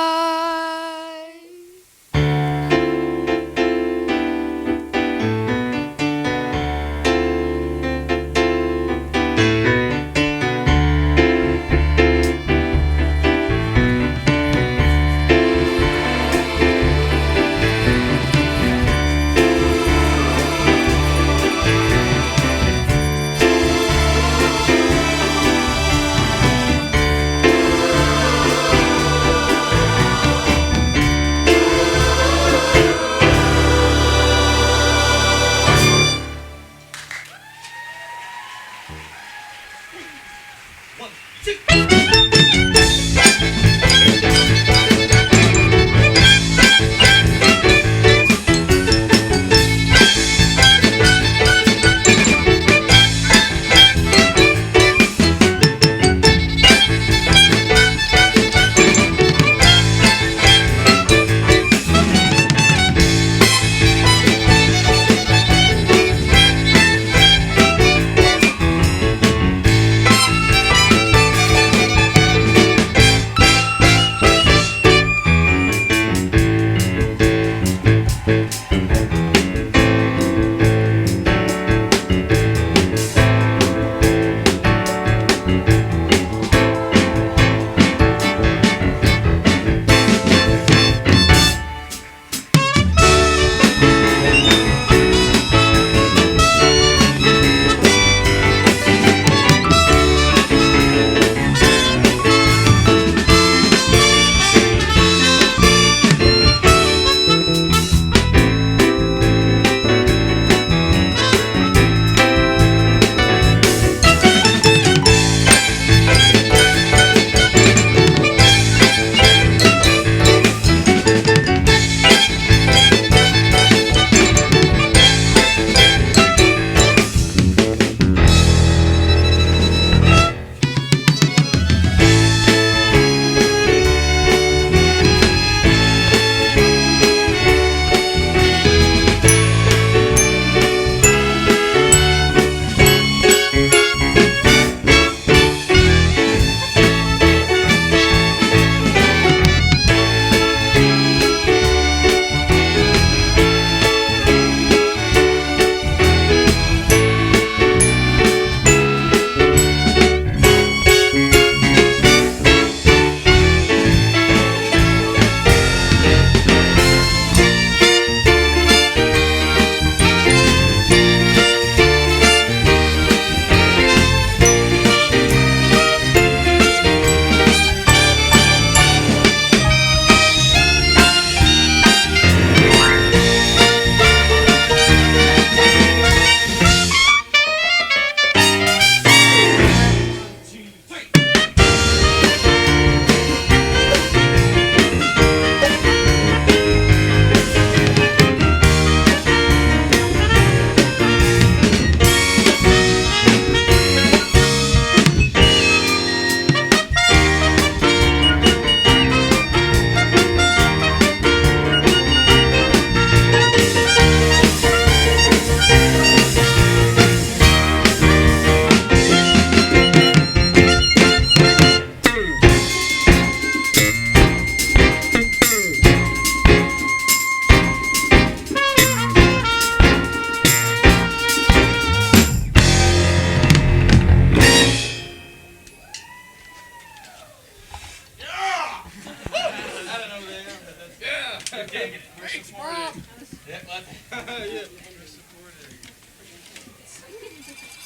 [SPEAKER 19] digging it. Very supportive.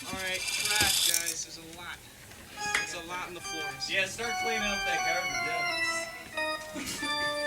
[SPEAKER 20] Alright, trash, guys. There's a lot. There's a lot on the floors.
[SPEAKER 19] Yeah, start cleaning up that garbage. Yeah.